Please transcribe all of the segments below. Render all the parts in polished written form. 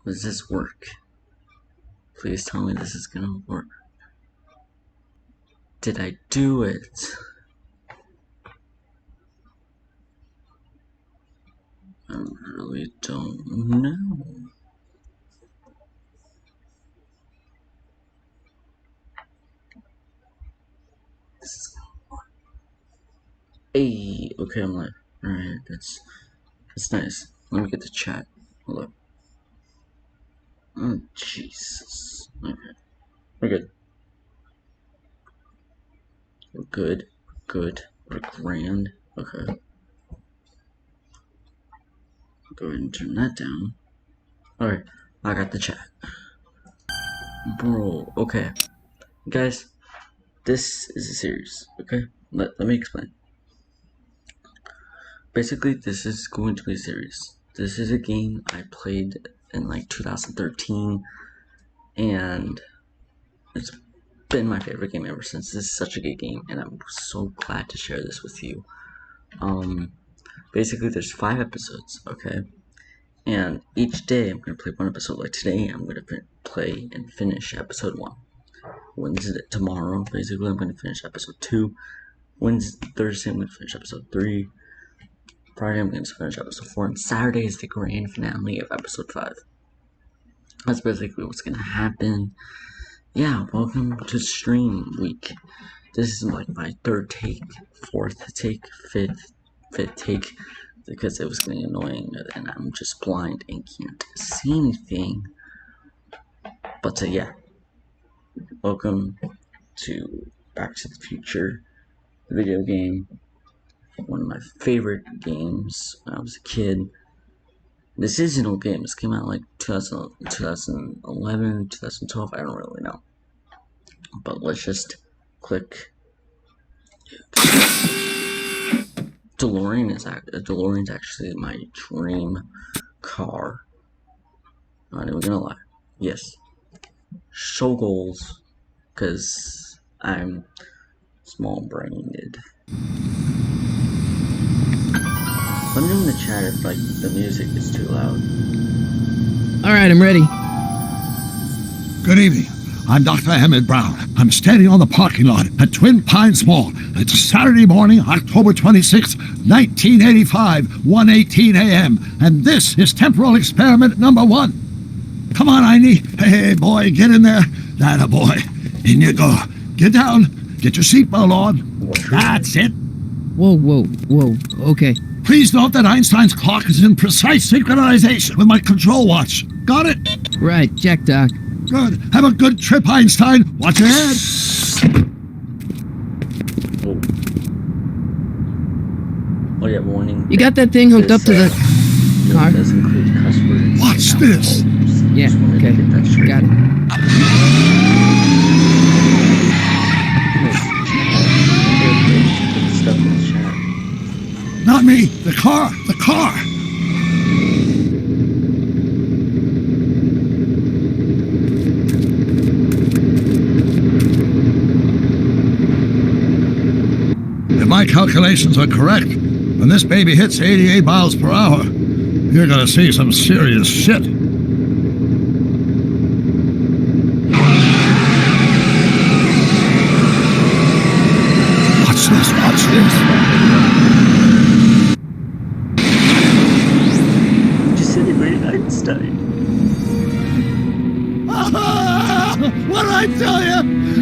Does this work? Please tell me this is gonna work. Did I do it? I really don't know. This is gonna work. Hey, okay, I'm like, alright, that's nice. Let me get the chat. Hold up. Oh, Jesus. Okay. We're good. We're good. Good. We're grand. Okay. Go ahead and turn that down. Alright, I got the chat. Bro, okay. Guys, this is a series, okay? Let me explain. Basically, this is going to be a series. This is a game I played in like 2013, and it's been my favorite game ever since. This is such a good game, and I'm so glad to share this with you. Basically, there's 5 episodes, okay? And each day I'm gonna play one episode. Like today, I'm gonna play and finish episode 1. Wednesday, tomorrow, basically, I'm gonna finish episode 2. Thursday, I'm gonna finish episode 3. Friday, I'm gonna finish episode 4. And Saturday is the grand finale of episode 5. That's basically what's gonna happen. Yeah, welcome to stream week. This is like my 3rd take, 4th take, 5th take, because it was getting annoying and I'm just blind and can't see anything. But yeah, welcome to Back to the Future, the video game. One of my favorite games when I was a kid. This is an old game. This came out like 2011, 2012. I don't really know. But let's just click. DeLorean's actually my dream car. Not even gonna lie. Yes. Show goals, because I'm small-brained. Let me know in the chat if like the music is too loud. Alright, I'm ready. Good evening. I'm Dr. Emmett Brown. I'm standing on the parking lot at Twin Pines Mall. It's Saturday morning, October 26, 1985, 1:18 a.m. And this is temporal experiment number 1. Come on, Einie. Hey, boy, get in there. That a boy. In you go. Get down. Get your seatbelt on. That's it. Whoa, okay. Please note that Einstein's clock is in precise synchronization with my control watch. Got it? Right, check, Doc. Good. Have a good trip, Einstein. Watch your head. Oh yeah, warning. You got that thing hooked up to the car? Does include cuss words. Watch this. Yeah, okay. Got it. Not me. The car. The car. If my calculations are correct, when this baby hits 88 miles per hour, you're gonna see some serious shit. Watch this, watch this. Disintegrated Einstein. What did I tell you?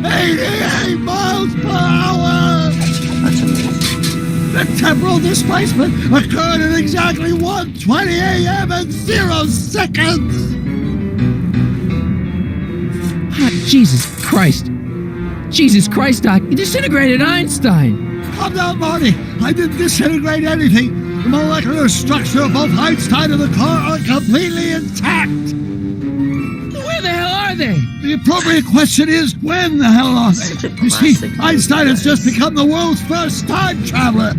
88 miles per hour! That's amazing. The temporal displacement occurred at exactly 1:20 a.m. and 0 seconds! Ah, Jesus Christ, Doc, you disintegrated Einstein! Calm down, Marty. I didn't disintegrate anything. The molecular structure of both Einstein and the car are completely intact. Where the hell are they? The appropriate question is, when the hell are they? You see, Einstein has just become the world's first time traveler.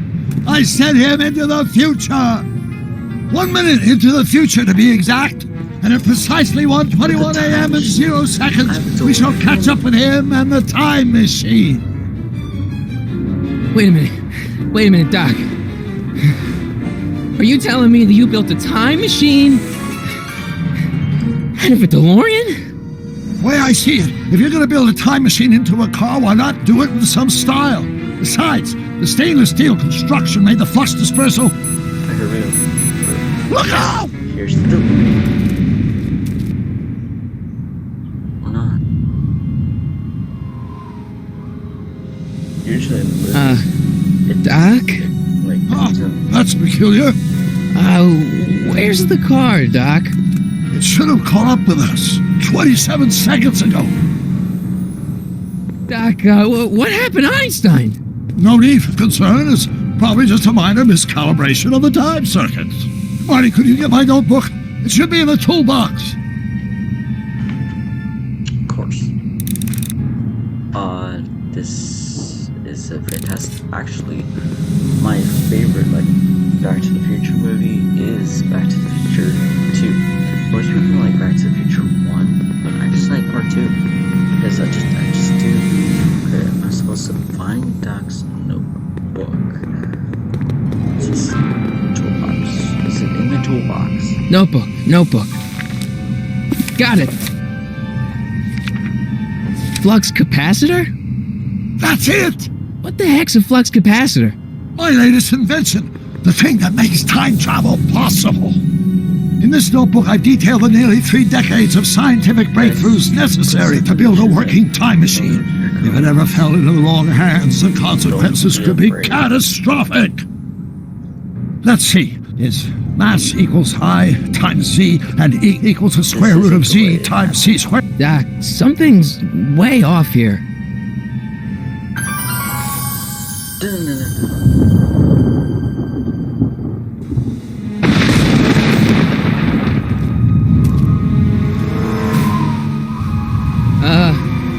I sent him into the future. 1 minute into the future, to be exact. And at precisely 1:21 a.m. and 0 seconds, we shall catch up with him and the time machine. Wait a minute, Doc. Are you telling me that you built a time machine Out of a DeLorean? The way I see it, if you're going to build a time machine into a car, why not do it with some style? Besides, the stainless steel construction made the flux dispersal. Look out! Here's the door. Or not. Usually in the movie, Doc? like, Oh, that's peculiar. Where's the car, Doc? It should have caught up with us 27 seconds ago. Doc, what happened to Einstein? No need for concern. It's probably just a minor miscalibration of the time circuits. Marty, could you get my notebook? It should be in the toolbox. Of course. This is a fantastic. Actually, my favorite, like, Back to the Future movie is Back to the Future 2. Most people like Back to the Future 1, but I just like part 2 because I just do. Okay, am I supposed to find Doc's notebook? It's just toolbox. Is it in the toolbox? Notebook. Got it. Flux capacitor? That's it! What the heck's a flux capacitor? My latest invention. The thing that makes time travel possible. In this notebook, I've detailed the nearly 3 decades of scientific breakthroughs necessary to build a working time machine. If it ever fell into the wrong hands, the consequences could be catastrophic. Let's see. Is mass equals I times Z and E equals the square root of Z times C squared? Doc, something's way off here.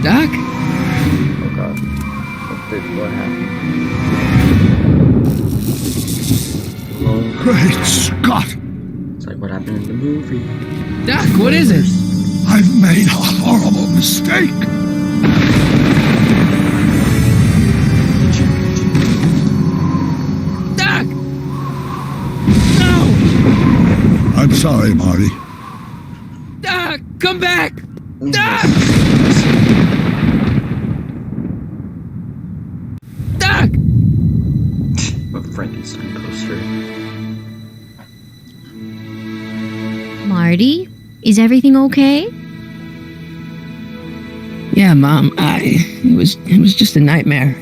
Doc? Oh god. What happened? Hello? Great Scott! It's like what happened in the movie. Doc, what is it? I've made a horrible mistake. Doc! No! I'm sorry, Marty. Doc, come back! Doc! Doc! A Frankenstein poster. Marty, is everything okay? Yeah, Mom, it was just a nightmare.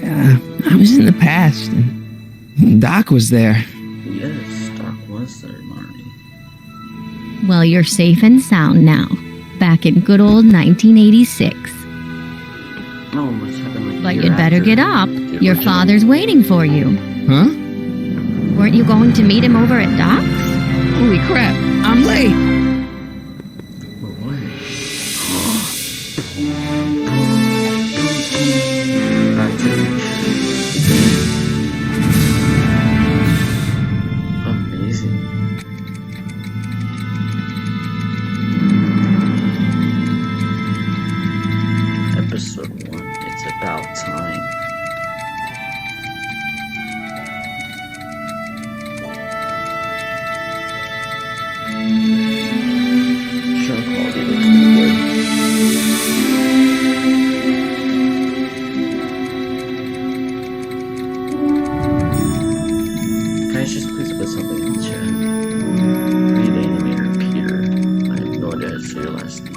I was in the past, and Doc was there. Yes, Doc was there, Marty. Well, you're safe and sound now. Back in good old 1986. No, what's happening? But you'd better get up. Your father's waiting for you. Huh? Weren't you going to meet him over at Doc's? Holy crap, I'm late! Back to the Future. Amazing. Episode 1, it's about time. Show quality looks pretty good. Guys, just please put something in the chat. Lead animator Peter. I have no idea how to say your last name.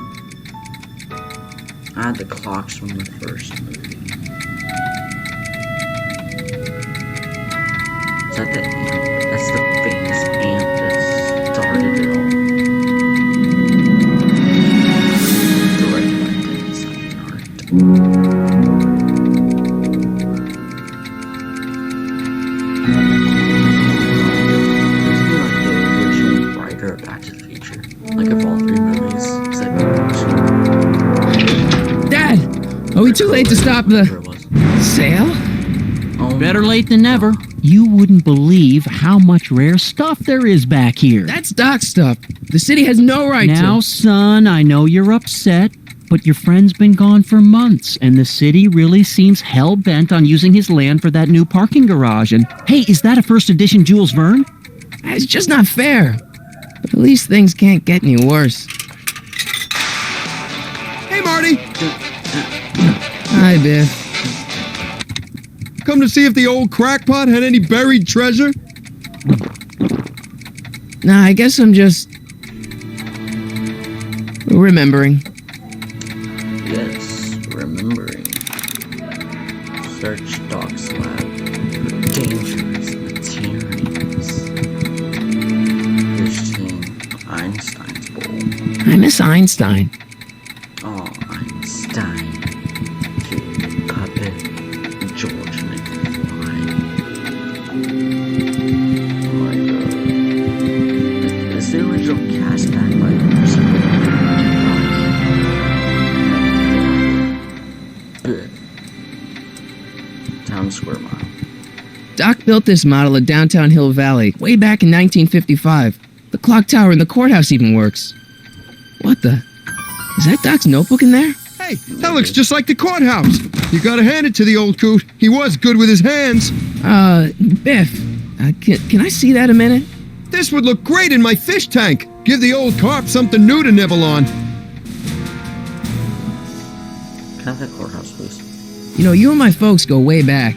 I had the clocks from the first movie. Is that the ant? That's the famous ant that started it all. Direct by Design Art. Writer of Back to the Future, like of all 3 movies, except Dad! Are we too late to stop the sale? Better late than never. You wouldn't believe how much rare stuff there is back here. That's Doc stuff. The city has no right Now, to. son, I know you're upset, but your friend's been gone for months, and the city really seems hell-bent on using his land for that new parking garage. And, hey, is that a first edition Jules Verne? It's just not fair. But at least things can't get any worse. Hey, Marty! Hi, Biff. Come to see if the old crackpot had any buried treasure? Nah, I guess I'm just remembering. Yes, remembering. Search Doc's lab for dangerous materials. Visiting Einstein's bowl. I miss Einstein. Oh, Einstein. Kid puppet. George McFly. Oh my god. Is the original cast back by Town Square Mile. Doc built this model at downtown Hill Valley way back in 1955. The clock tower in the courthouse even works. What the? Is that Doc's notebook in there? Hey, that looks just like the courthouse. You gotta hand it to the old coot. He was good with his hands. Biff, can I see that a minute? This would look great in my fish tank. Give the old carp something new to nibble on. Can I have that courthouse, please? You know, you and my folks go way back.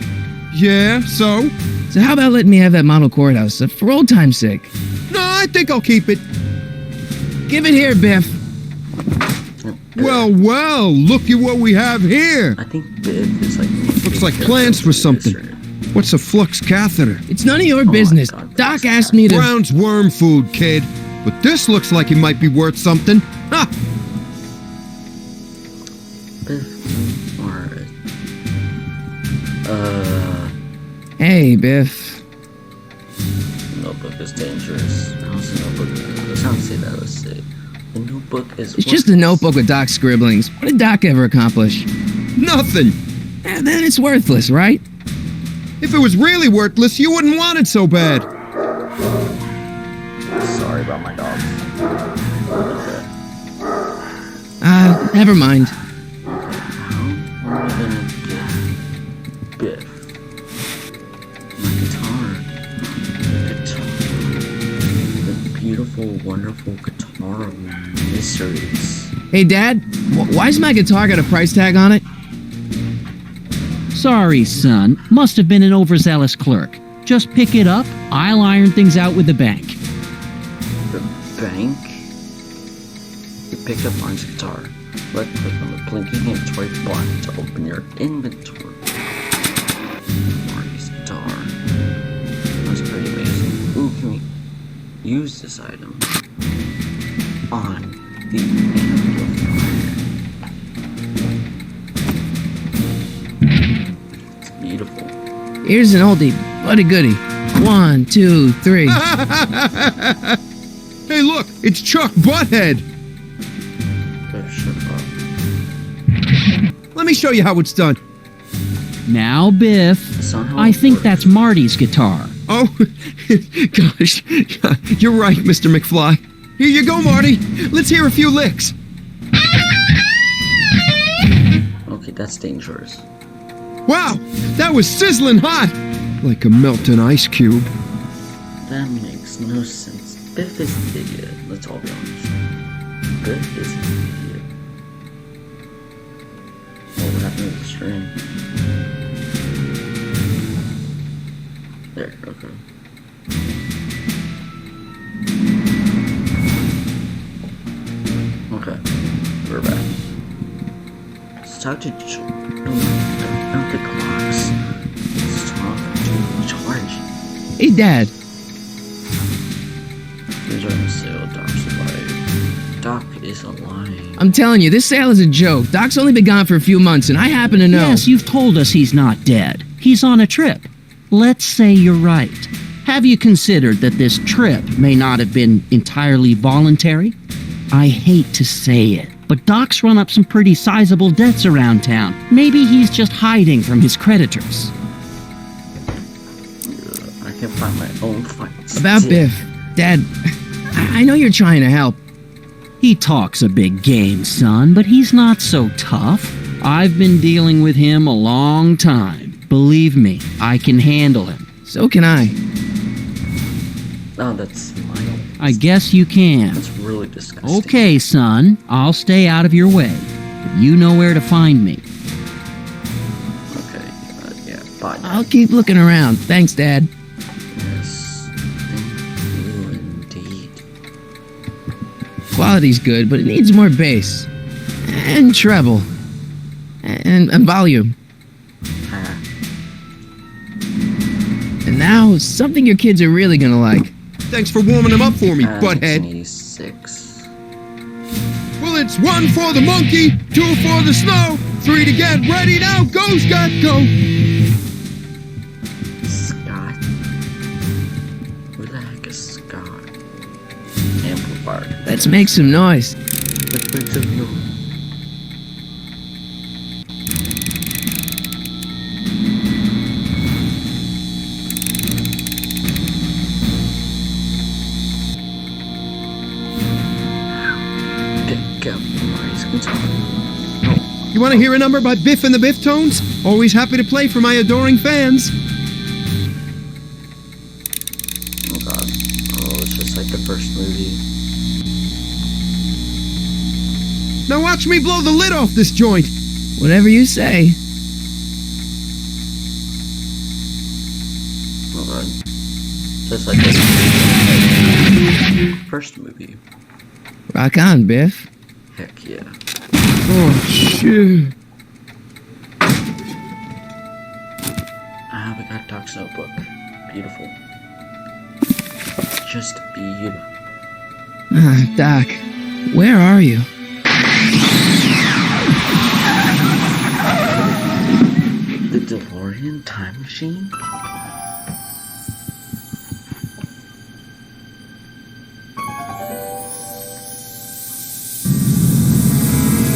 Yeah, so? So how about letting me have that model courthouse for old time's sake? No, I think I'll keep it. Give it here, Biff. Well, look at what we have here. I think Biff is like... Looks like plans for something. What's a flux catheter? It's none of your business. God. Doc asked me to... Brown's worm food, kid. But this looks like it might be worth something. Ha! Biff, alright. Hey, Biff. Notebook is dangerous. How's the notebook? Let's not say that, let's say. The notebook is... It's just a notebook with Doc's scribblings. What did Doc ever accomplish? Nothing. Then it's worthless, right? If it was really worthless, you wouldn't want it so bad. Sorry about my dog. Okay. Never mind. How am I gonna get Biff? My guitar. The beautiful, wonderful guitar mysteries. Hey, Dad, why's my guitar got a price tag on it? Sorry, son. Must have been an overzealous clerk. Just pick it up. I'll iron things out with the bank. The bank? You pick up Marty's guitar. Right click on the blinking inventory button to open your inventory. Marty's guitar. That's pretty amazing. Ooh, can we use this item on the amplifier? It's beautiful. Here's an oldie, but a goodie. 1, 2, 3. Hey, look, it's Chuck Butthead. Biff, shut up. Let me show you how it's done. Now, Biff, Somehow I it think works. that's Marty's guitar. Oh, gosh, you're right, Mr. McFly. Here you go, Marty. Let's hear a few licks. Okay, that's dangerous. Wow, that was sizzling hot. Like a melting ice cube. That makes no sense. Biff is an idiot. Let's all be honest. Biff is an idiot. What happened with the string? There, okay. Okay, we're back. Let's talk to not the clocks. Let's talk to George. Hey, Dad. These are the sale. Doc's alive. Doc is alive. I'm telling you, this sale is a joke. Doc's only been gone for a few months, and I happen to know. Yes, you've told us he's not dead. He's on a trip. Let's say you're right. Have you considered that this trip may not have been entirely voluntary? I hate to say it, but Doc's run up some pretty sizable debts around town. Maybe he's just hiding from his creditors. I can find my own fights. About Biff. Dad, I know you're trying to help. He talks a big game, son, but he's not so tough. I've been dealing with him a long time. Believe me, I can handle him. So can I. Oh, that's mine. I guess you can. That's really disgusting. Okay, son, I'll stay out of your way. You know where to find me. Okay, yeah, bye. I'll keep looking around. Thanks, Dad. Yes, thank you indeed. Quality's good, but it needs more bass. And treble. And volume. Ah, And now, something your kids are really gonna like. Thanks for warming them up for me, butthead. 1986. Well, it's 1 for the monkey, 2 for the snow, 3 to get ready now. Go, Scott, go. Scott? Who the heck is Scott? Amplifier. Let's make some noise. Let's make some noise. Go, Maurice, guitar. You want to hear a number by Biff and the Biff Tones? Always happy to play for my adoring fans. Oh god. Oh, it's just like the first movie. Now watch me blow the lid off this joint. Whatever you say. Oh god. Just like this first movie. Rock on, Biff. Heck yeah. Oh, shit. Ah, we got Doc's notebook. Beautiful. Just beautiful. Doc, where are you? The DeLorean time machine?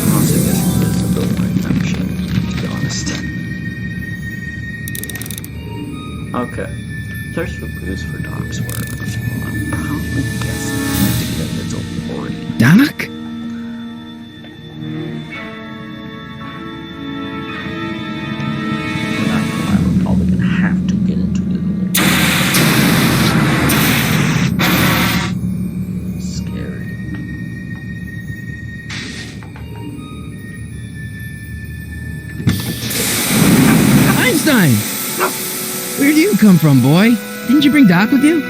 Honestly, I guess it is the DeLorean time machine, to be honest. Okay. Search for clues for Doc's work. I'm probably guessing to get the DeLorean. Doc? We're probably gonna have to get into the scary. Einstein! Where do you come from, boy? Didn't you bring Doc with you?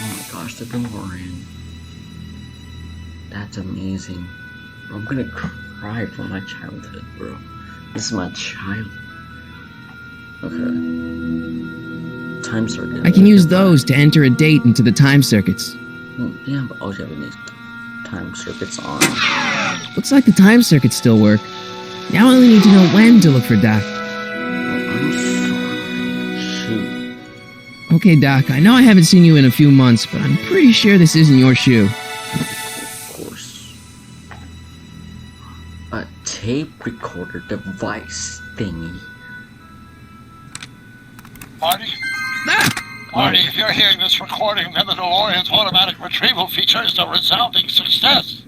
Oh my gosh, the DeLorean. That's amazing. I'm gonna cry from my childhood, bro. This is my child. Okay. Time circuit. I can use those to enter a date into the time circuits. Well, yeah, but all you have is time circuits on. Looks like the time circuits still work. Now I only need to know when to look for Doc. Oh, I'm sorry. Shoot. Okay, Doc, I know I haven't seen you in a few months, but I'm pretty sure this isn't your shoe. Of course. A tape recorder device thingy. Marty? Ah! Marty, if you're hearing this recording, then the DeLorean's automatic retrieval feature is a resounding success.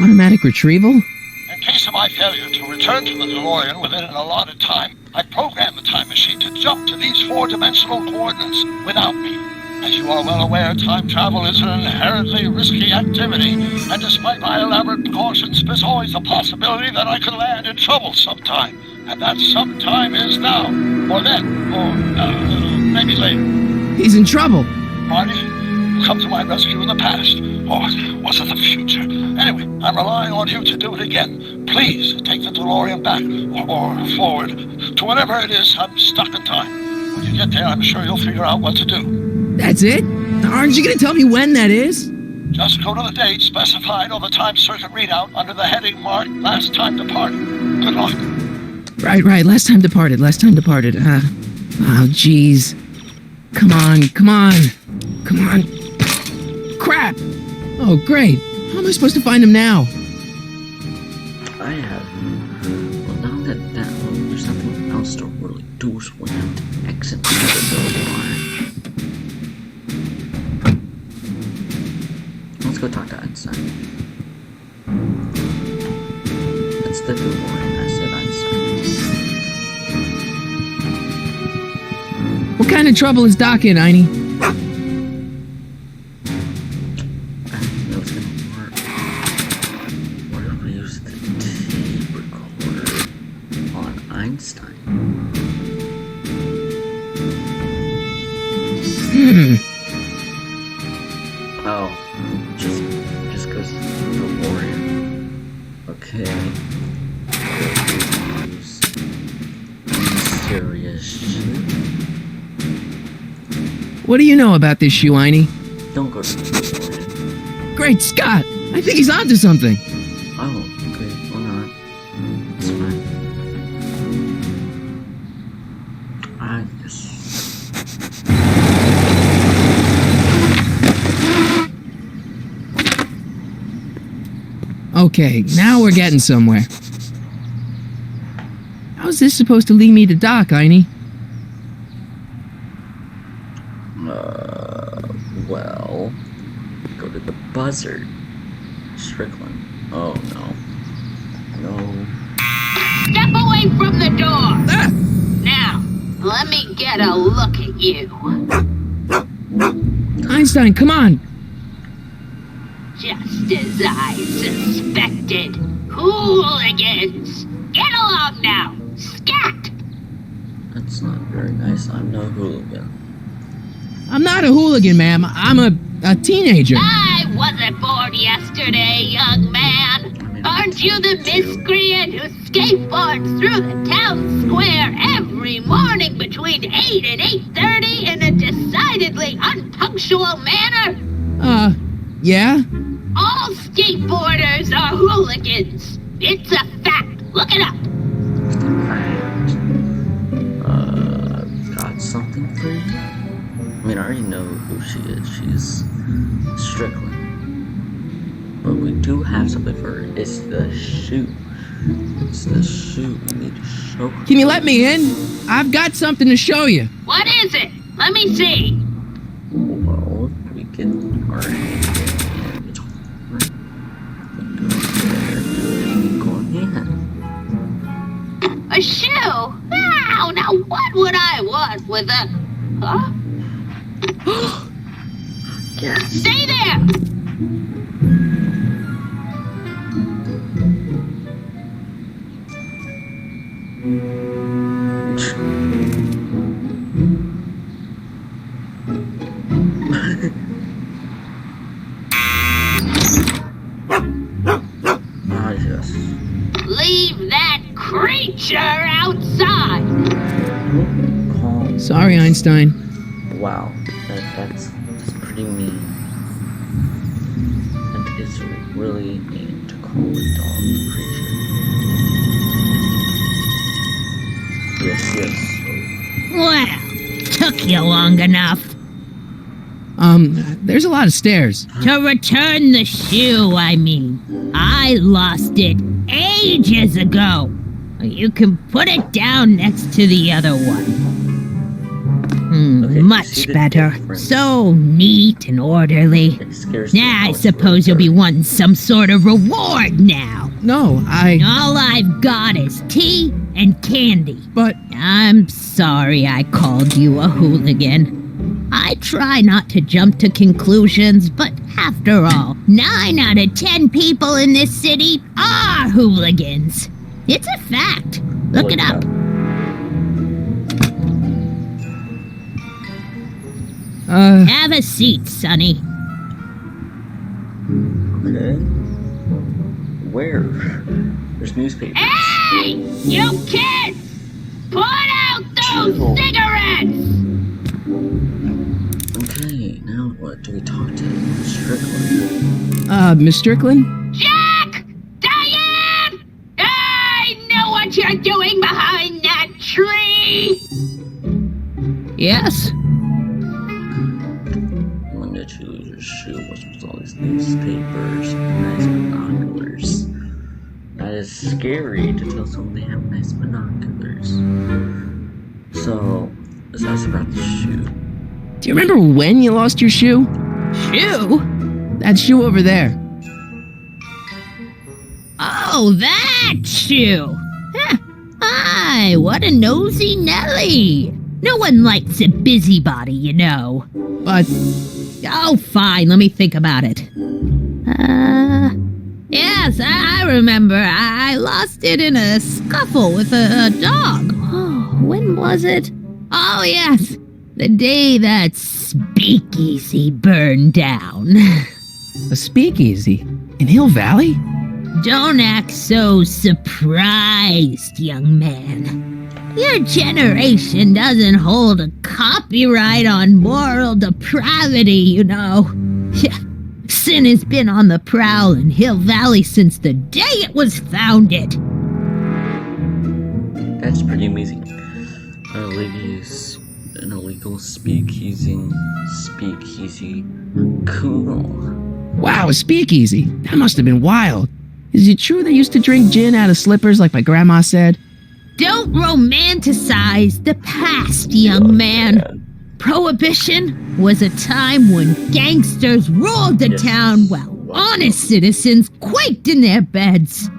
Automatic retrieval? In case of my failure to return to the DeLorean within an allotted time, I programmed the time machine to jump to these four-dimensional coordinates without me. As you are well aware, time travel is an inherently risky activity, and despite my elaborate precautions, there's always the possibility that I could land in trouble sometime. And that sometime is now, or then, or maybe later. He's in trouble. Marty, you come to my rescue in the past, or was it the future? Anyway, I'm relying on you to do it again. Please take the DeLorean back, or forward, to whatever it is I'm stuck in time. When you get there, I'm sure you'll figure out what to do. That's it? Aren't you gonna tell me when that is? Just go to the date specified on the time circuit readout under the heading marked Last Time Departed. Good luck. Right. Last time departed. Oh, jeez. Come on. Crap! Oh, great. How am I supposed to find him now? I have. Well, now that there's nothing else to really do, so we have to exit the DeLorean. Let's go talk to Einstein. That's the DeLorean. I said Einstein. What kind of trouble is Doc in, Einie? Oh, just goes DeLorean. Okay. Use mysterious shoe. What do you know about this shoe, Einie? Don't go to the DeLorean. Great Scott! I think he's onto something. Oh, okay, why not? It's fine. I guess. Okay, now we're getting somewhere. How's this supposed to lead me to Doc, Einie? Well, go to the buzzard. Strickland. Oh, no. No. Step away from the door! Now, let me get a look at you. Einstein, come on! Just as I suspected. Hooligans! Get along now! Scat! That's not very nice. I'm no hooligan. I'm not a hooligan, ma'am. I'm a teenager. I wasn't born yesterday, young man. Aren't you the miscreant who skateboards through the town square every morning between 8 and 8:30 in a decidedly unpunctual manner? Yeah? All skateboarders are hooligans. It's a fact. Look it up. Got something for you? I mean, I already know who she is. She's Strickland. But we do have something for her. It's the shoe. It's the shoe we need to show her. Can you let me in? I've got something to show you. What is it? Let me see. Well, we can our hand. Go ahead. A shoe? Wow, now what would I want with a... Huh? Yes. Stay there! Yes. Leave that creature outside! Calm. Sorry, Einstein. Wow, that's pretty mean. And it's really mean to call a dog a creature. Yes. Well, took you long enough. There's a lot of stairs. To return the shoe, I mean. I lost it ages ago. You can put it down next to the other one. Okay, see Much the better. difference? So neat and orderly. It scares me Now I how it's suppose you'll be really wanting some sort of reward now. No, All I've got is tea and candy. but I'm sorry I called you a hooligan. I try not to jump to conclusions, but after all, 9 out of 10 people in this city are hooligans. It's a fact. Look it up. Have a seat, Sonny. Okay. Where? There's newspapers. Hey! You kids! Put out those Chill. cigarettes! Okay, now what? Do we talk to Strickland? Miss Strickland? Jack! Diane! I know what you're doing behind that tree! Yes? When did you lose your shoe? What's with all these newspapers and nice binoculars? That is scary to tell someone they have nice binoculars. So, let's ask about the shoe. Do you remember when you lost your shoe? Shoe? That shoe over there. Oh, that shoe! Huh. Aye, what a nosy Nelly! No one likes a busybody, you know. But Oh, fine, let me think about it. Yes, I remember. I lost it in a scuffle with a dog. Oh, when was it? Oh, yes. The day that speakeasy burned down. A speakeasy? In Hill Valley? Don't act so surprised, young man. Your generation doesn't hold a copyright on moral depravity, you know. Sin has been on the prowl in Hill Valley since the day it was founded. That's pretty amazing. An illegal speakeasy. Cool. Wow, a speakeasy. That must have been wild. Is it true they used to drink gin out of slippers like my grandma said? Don't romanticize the past, young man. Prohibition was a time when gangsters ruled the town while honest citizens quaked in their beds.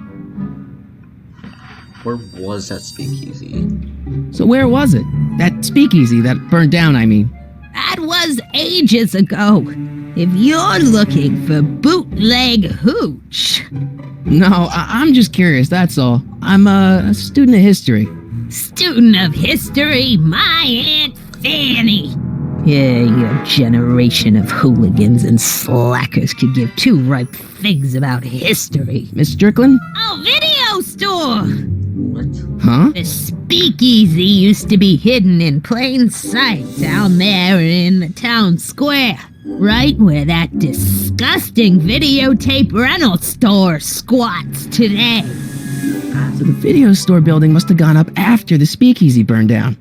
Where was that speakeasy? So where was it? That speakeasy that burned down, I mean. That was ages ago. If you're looking for bootleg hooch. No, I'm just curious, that's all. I'm a student of history. Student of history, my Aunt Fanny. Yeah, your generation of hooligans and slackers could give two ripe figs about history. Miss Strickland? Oh, video store! What? Huh? The speakeasy used to be hidden in plain sight down there in the town square. Right where that disgusting videotape rental store squats today. So the video store building must have gone up after the speakeasy burned down.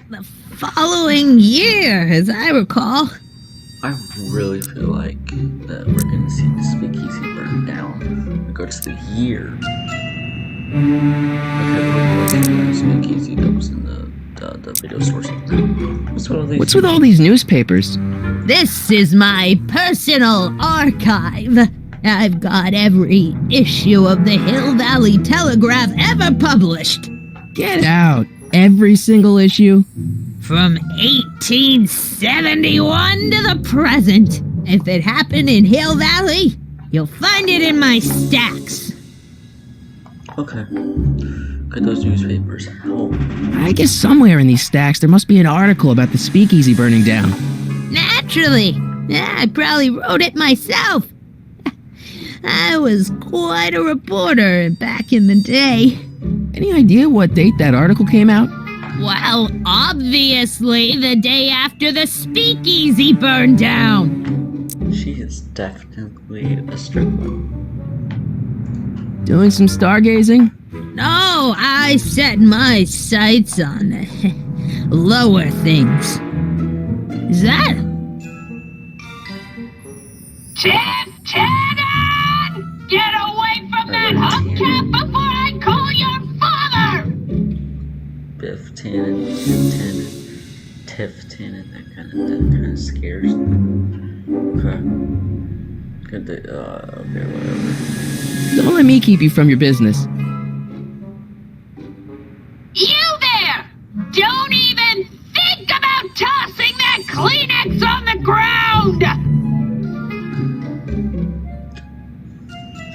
The following year, as I recall. I really feel like that we're gonna see the speakeasy burn down in regards to the year. The speakeasy that was in the video store. What's with all these newspapers? This is my personal archive. I've got every issue of the Hill Valley Telegraph ever published. Get out. Every single issue? From 1871 to the present. If it happened in Hill Valley, you'll find it in my stacks. Okay. Look at those newspapers. How? I guess somewhere in these stacks there must be an article about the speakeasy burning down. Naturally. I probably wrote it myself. I was quite a reporter back in the day. Any idea what date that article came out? Well, obviously the day after the speakeasy burned down. She is definitely a Strickland. Doing some stargazing? No, I set my sights on lower things. Is that? Tannen! Get away from that hubcap before I call your father! Biff Tannen, Tiff Tannen, that kind of scares me. Okay. Good. Okay, whatever. Don't let me keep you from your business. You there! Don't even think about tossing that Kleenex on the ground!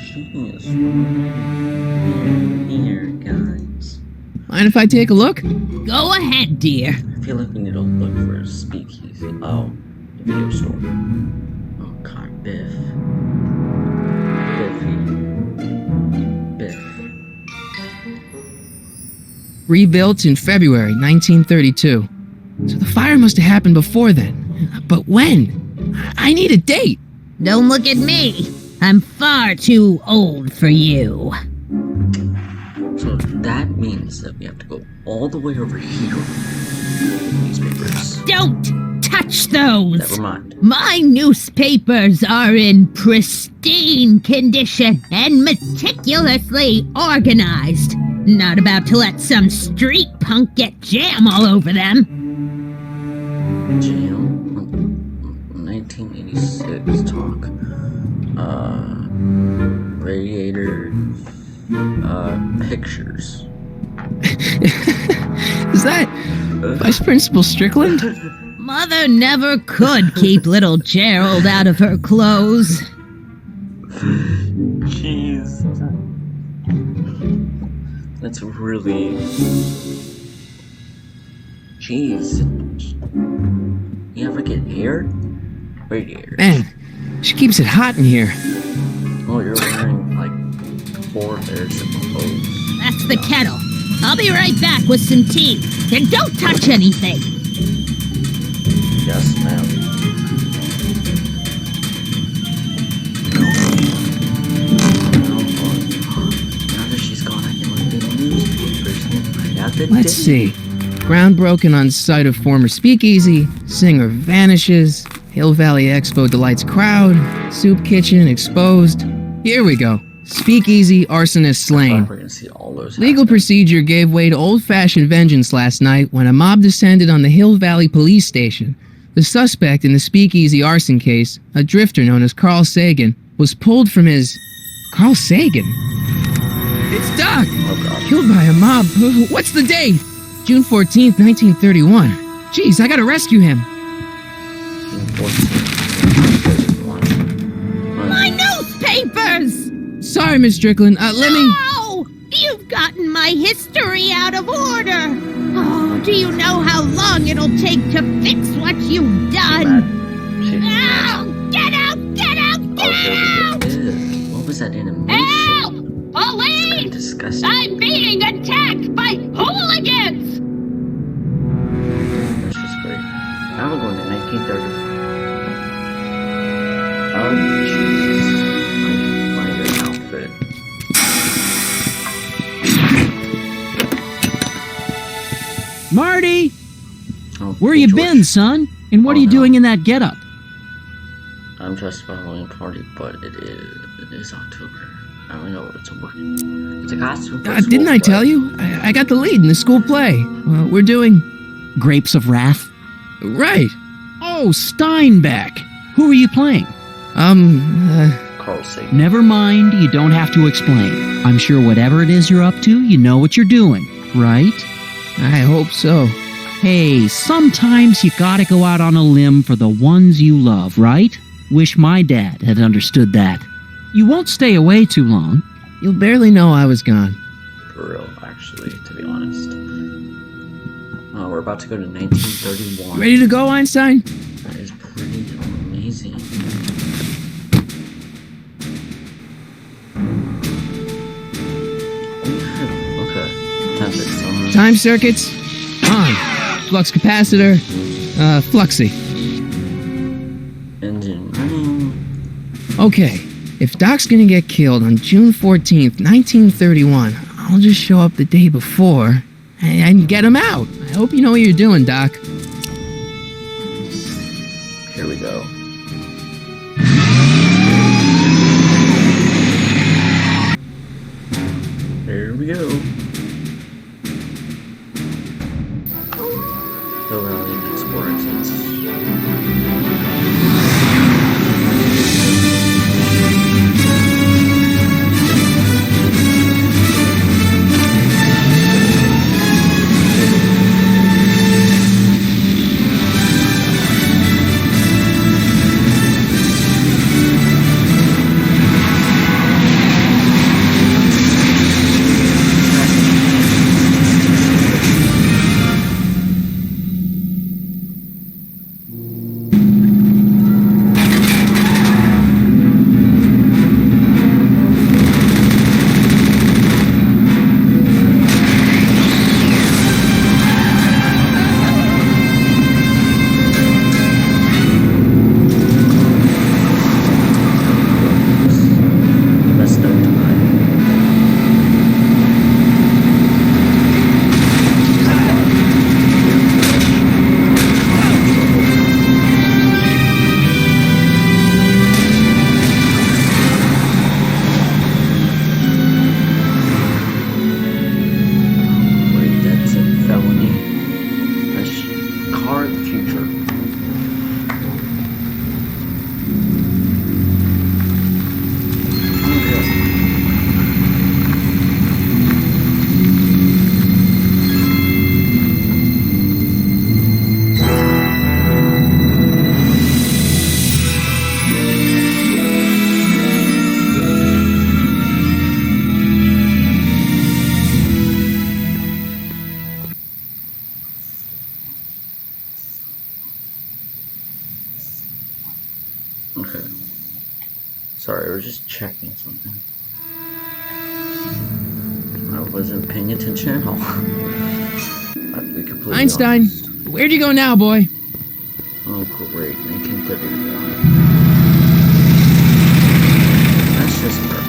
She is here, guys. Mind if I take a look? Go ahead, dear. I feel like we need to look for a speakeasy. Oh, the video store. Oh, God, Biff. Biff. Rebuilt in February 1932. So the fire must have happened before then. But when? I need a date. Don't look at me. I'm far too old for you. So that means that we have to go all the way over here. Newspapers. Don't touch those. Never mind. My newspapers are in pristine condition and meticulously organized. Not about to let some street punk get jam all over them. Jam. 1986 talk. Radiator. Pictures. Is that Vice Principal Strickland? Mother never could keep little Gerald out of her clothes. Jeez. That's really... Jeez. You ever get air? Radiator. Man, she keeps it hot in here. Oh, you're wearing like 4 layers of clothes. That's the kettle. I'll be right back with some tea. And don't touch anything. Yes, ma'am. Now that she's gone, I can look at the newspapers and find out the Let's date. see. Ground broken on site of former speakeasy. Singer vanishes. Hill Valley Expo delights crowd. Soup kitchen exposed. Here we go. Speakeasy arsonist slain. We're gonna see all those Legal happen. procedure gave way to old-fashioned vengeance last night when a mob descended on the Hill Valley Police Station. The suspect in the speakeasy arson case, a drifter known as Carl Sagan, was pulled from his... Carl Sagan? It's Doc! Oh god. Killed by a mob. What's the date? June 14th, 1931. Jeez, I gotta rescue him. June 14th. My newspapers! Sorry, Miss Strickland. Let me... No! You've gotten my history out of order. Oh, do you know how long it'll take to fix what you've done? Ow! Get out! Get out! Get out! What was that animation? Help! That's Police! disgusting. I'm being attacked by hooligans! That's just great. Now we're going to 1935. Oh, jeez. My outfit. Marty! Oh, Where hey, you George. been, son? And what Oh, are you no. doing in that getup? I'm dressed for a Halloween party, but it is October. I don't know what it's a It's a costume. For a didn't school I play. tell you? I got the lead in the school play. We're doing... Grapes of Wrath? Right. Oh, Steinbeck! Who are you playing? Carl Sagan. Never mind, you don't have to explain. I'm sure whatever it is you're up to, you know what you're doing, right? I hope so. Hey, sometimes you gotta go out on a limb for the ones you love, right? Wish my dad had understood that. You won't stay away too long. You'll barely know I was gone. For real, actually, to be honest. We're about to go to 1931. Ready to go, Einstein? That is pretty amazing. Okay. That's it. Time circuits on. Flux capacitor fluxy. Engine running. Okay, if Doc's gonna get killed on June 14th, 1931, I'll just show up the day before and get him out. I hope you know what you're doing, Doc. Here we go. Here we go. Hill Valley Export exits. Okay. Sorry, I was just checking something. I wasn't paying attention at all. I'd be completely Einstein, honest. where'd you go now, boy? Oh, great. 1931. That's just perfect.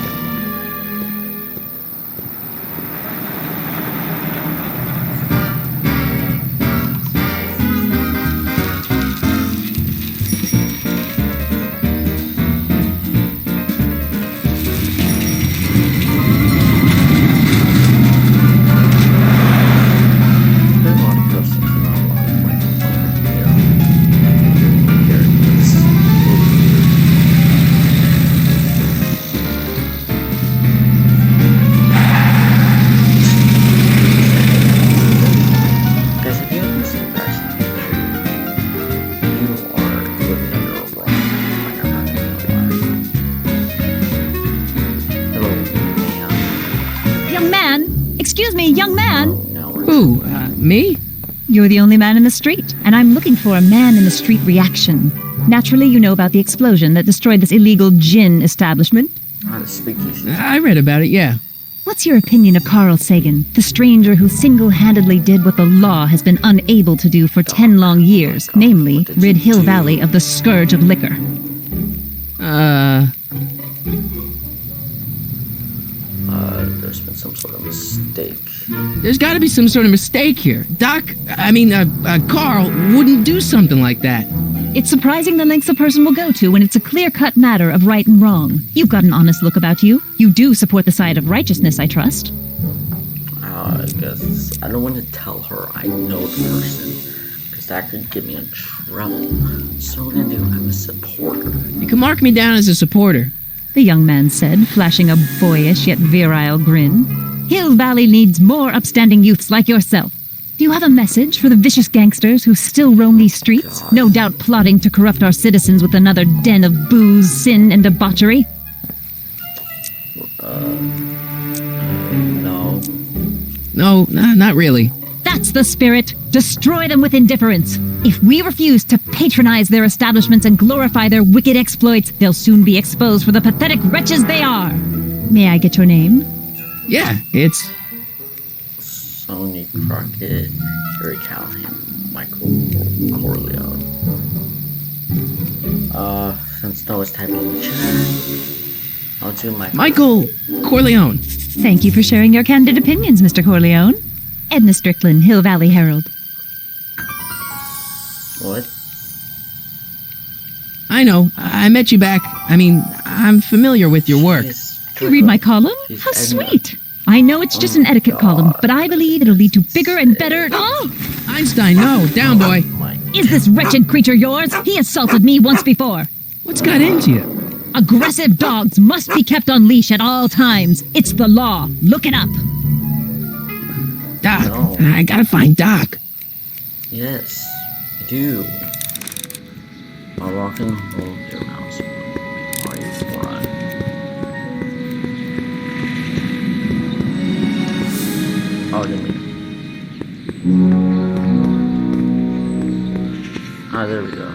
Excuse me, young man. Who, me? You're the only man in the street, and I'm looking for a man-in-the-street reaction. Naturally, you know about the explosion that destroyed this illegal gin establishment. I read about it, yeah. What's your opinion of Carl Sagan, the stranger who single-handedly did what the law has been unable to do for 10 long years, namely, rid Hill Valley of the scourge of liquor? There's been some sort of mistake. There's gotta be some sort of mistake here. Carl wouldn't do something like that. It's surprising the lengths a person will go to when it's a clear-cut matter of right and wrong. You've got an honest look about you. You do support the side of righteousness, I trust. I guess I don't want to tell her I know the person, because that could get me in trouble. So what I'm gonna do, I'm a supporter. You can mark me down as a supporter, the young man said, flashing a boyish yet virile grin. Hill Valley needs more upstanding youths like yourself. Do you have a message for the vicious gangsters who still roam these streets, no doubt plotting to corrupt our citizens with another den of booze, sin, and debauchery? No. No, not really. That's the spirit. Destroy them with indifference. If we refuse to patronize their establishments and glorify their wicked exploits, they'll soon be exposed for the pathetic wretches they are. May I get your name? Yeah, it's... Sonny Crockett, Harry Callahan, Michael Corleone. Since Noah's typing in the chat, I'll do Michael Corleone. Thank you for sharing your candid opinions, Mr. Corleone. Edna Strickland, Hill Valley Herald. What? I know. I met you back. I'm familiar with your work. You read my column? How sweet. I know it's just an etiquette column, but I believe it'll lead to bigger and better... Oh! Einstein, no. Down, boy. Is this wretched creature yours? He assaulted me once before. What's got into you? Aggressive dogs must be kept on leash at all times. It's the law. Look it up. Doc. No. I gotta find Doc. Yes, I do. I'll rock and roll your mouse while you run. Oh, you mean? Ah, there we go.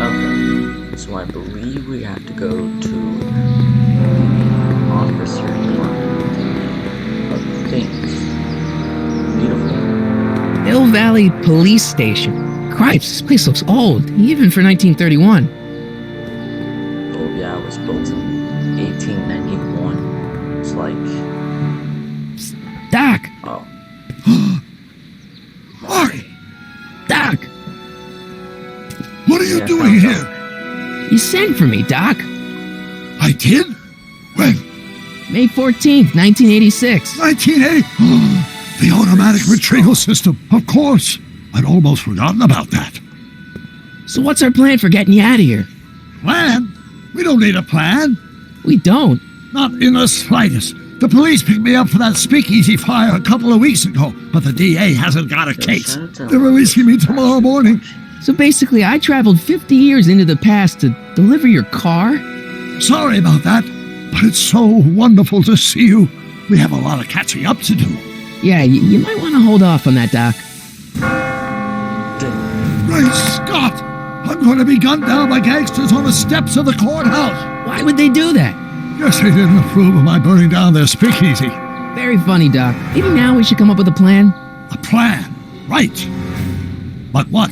Okay. So I believe we have to go to officer department of things. Beautiful. Hill Valley Police Station. Cripes, this place looks old, even for 1931. Oh yeah, it was built in 1891. It's like... Doc! Oh. Marty! Doc! What are you doing here? You sent for me, Doc. I did? When? May 14th, 1986. 1980? The automatic retrieval system, of course. I'd almost forgotten about that. So what's our plan for getting you out of here? Plan? We don't need a plan. We don't? Not in the slightest. The police picked me up for that speakeasy fire a couple of weeks ago, but the DA hasn't got a case. They're releasing me tomorrow morning. So basically, I traveled 50 years into the past to deliver your car? Sorry about that, but it's so wonderful to see you. We have a lot of catching up to do. Yeah, you might want to hold off on that, Doc. Great Scott! I'm going to be gunned down by gangsters on the steps of the courthouse. Why would they do that? Guess they didn't approve of my burning down their speakeasy. Very funny, Doc. Maybe now we should come up with a plan. A plan, right? But what?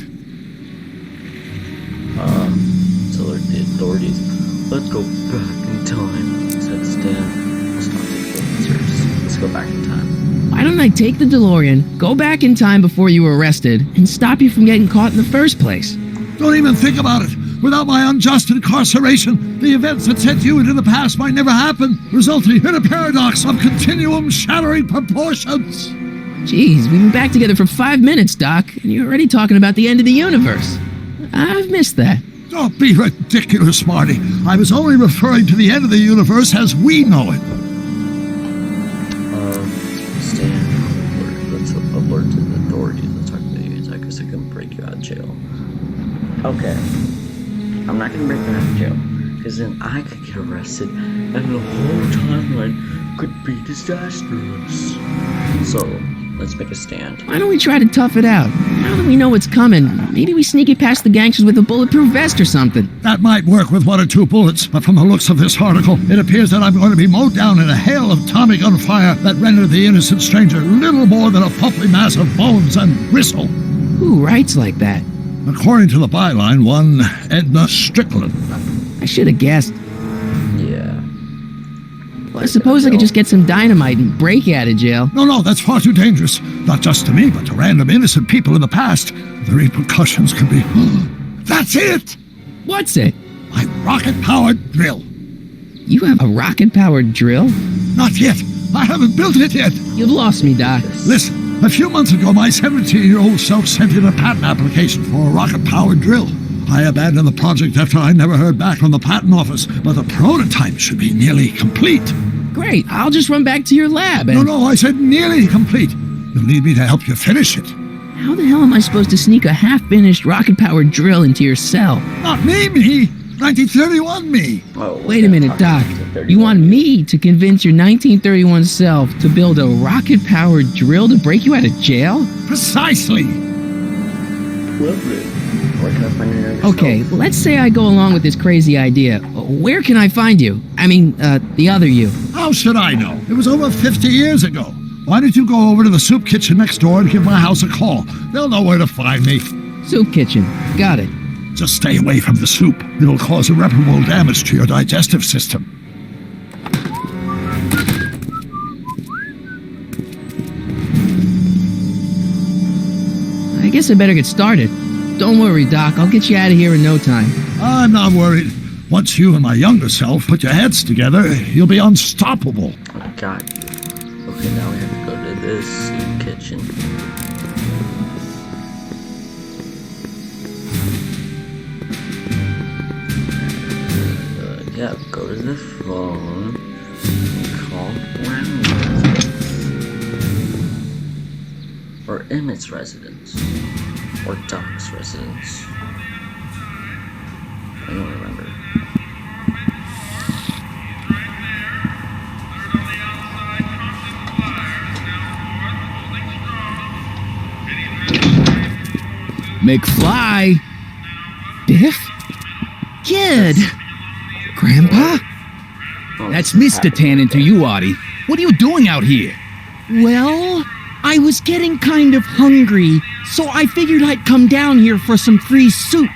Tell the authorities. Let's go back in time, said Stan. Let's not take it serious. Let's go back in time. Why don't I take the DeLorean, go back in time before you were arrested, and stop you from getting caught in the first place? Don't even think about it. Without my unjust incarceration, the events that sent you into the past might never happen, resulting in a paradox of continuum-shattering proportions. Jeez, we've been back together for 5 minutes, Doc, and you're already talking about the end of the universe. I've missed that. Don't be ridiculous, Marty. I was only referring to the end of the universe as we know it. Stan, let's alert to the authorities. Let's talk to you. I guess I can break you out of jail. Okay. I'm not gonna break you out of jail, because then I could get arrested, and the whole timeline could be disastrous. So, let's make a stand. Why don't we try to tough it out? Now that we know what's coming, maybe we sneak it past the gangsters with a bulletproof vest or something. That might work with 1 or 2 bullets, but from the looks of this article, it appears that I'm going to be mowed down in a hail of Tommy gunfire that rendered the innocent stranger little more than a puffy mass of bones and gristle. Who writes like that? According to the byline, one Edna Strickland. I should have guessed. Yeah. Well, I suppose I could just get some dynamite and break you out of jail. No, that's far too dangerous. Not just to me, but to random innocent people in the past. The repercussions could be... That's it! What's it? My rocket-powered drill. You have a rocket-powered drill? Not yet. I haven't built it yet. You've lost me, Doc. Listen, a few months ago, my 17-year-old self sent in a patent application for a rocket-powered drill. I abandoned the project after I never heard back from the patent office, but the prototype should be nearly complete. Great, I'll just run back to your lab and... No, I said nearly complete. You'll need me to help you finish it. How the hell am I supposed to sneak a half-finished rocket-powered drill into your cell? Not me! 1931 me! Oh, wait a minute, Doc. You want me to convince your 1931 self to build a rocket-powered drill to break you out of jail? Precisely! Lovely. Where can I find you? Okay, let's say I go along with this crazy idea. Where can I find you? I mean, the other you. How should I know? It was over 50 years ago. Why don't you go over to the soup kitchen next door and give my house a call? They'll know where to find me. Soup kitchen. Got it. Just stay away from the soup. It'll cause irreparable damage to your digestive system. I guess I better get started. Don't worry, Doc. I'll get you out of here in no time. I'm not worried. Once you and my younger self put your heads together, you'll be unstoppable. Oh, God. Okay, now we have to go to this soup kitchen. Yeah, go to the phone and call Brown's or Emmett's residence or Doc's residence. I don't remember. McFly! Biff? Kid! Grandpa? That's Mr. Tannen to you, Artie. What are you doing out here? Well, I was getting kind of hungry, so I figured I'd come down here for some free soup.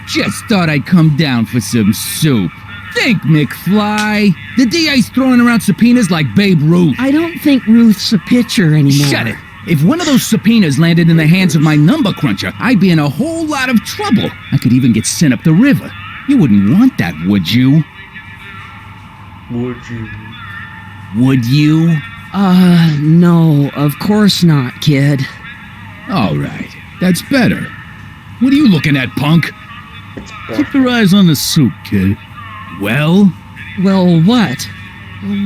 Just thought I'd come down for some soup. Think, McFly. The DA's throwing around subpoenas like Babe Ruth. I don't think Ruth's a pitcher anymore. Shut it. If one of those subpoenas landed in the hands of my number cruncher, I'd be in a whole lot of trouble. I could even get sent up the river. You wouldn't want that, would you? Would you? Would you? No, of course not, kid. All right, that's better. What are you looking at, punk? Keep your eyes on the soup, kid. Well? Well, what?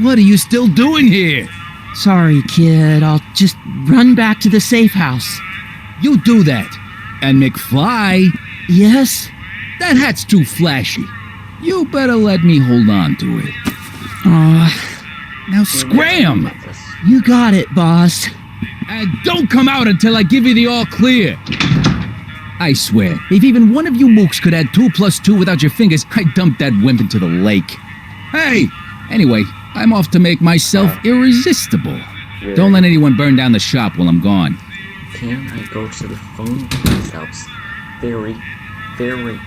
What are you still doing here? Sorry, kid. I'll just run back to the safe house. You do that. And McFly? Yes? That hat's too flashy. You better let me hold on to it. Now scram! You got it, boss. And don't come out until I give you the all clear. I swear, if even one of you mooks could add 2 + 2 without your fingers, I'd dump that wimp into the lake. Hey! Anyway, I'm off to make myself irresistible. Don't let anyone burn down the shop while I'm gone. Can I go to the phone? Please, that was very, very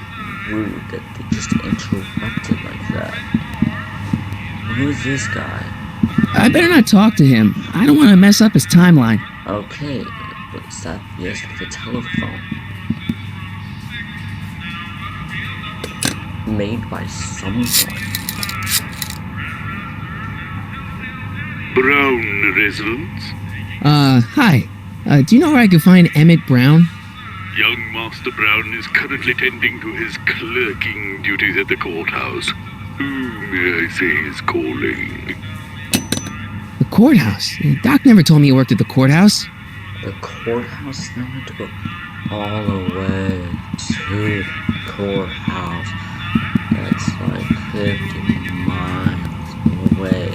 rude that they just interrupted like that. Who is this guy? I better not talk to him. I don't want to mess up his timeline. Okay, what's that? Yes, the telephone. Made by someone. Brown residence? Hi. Do you know where I could find Emmett Brown? Young Master Brown is currently tending to his clerking duties at the courthouse. Who may I say is calling? The courthouse? Doc never told me he worked at the courthouse. The courthouse? Now I have to go all the way to the courthouse. That's like 50 miles away.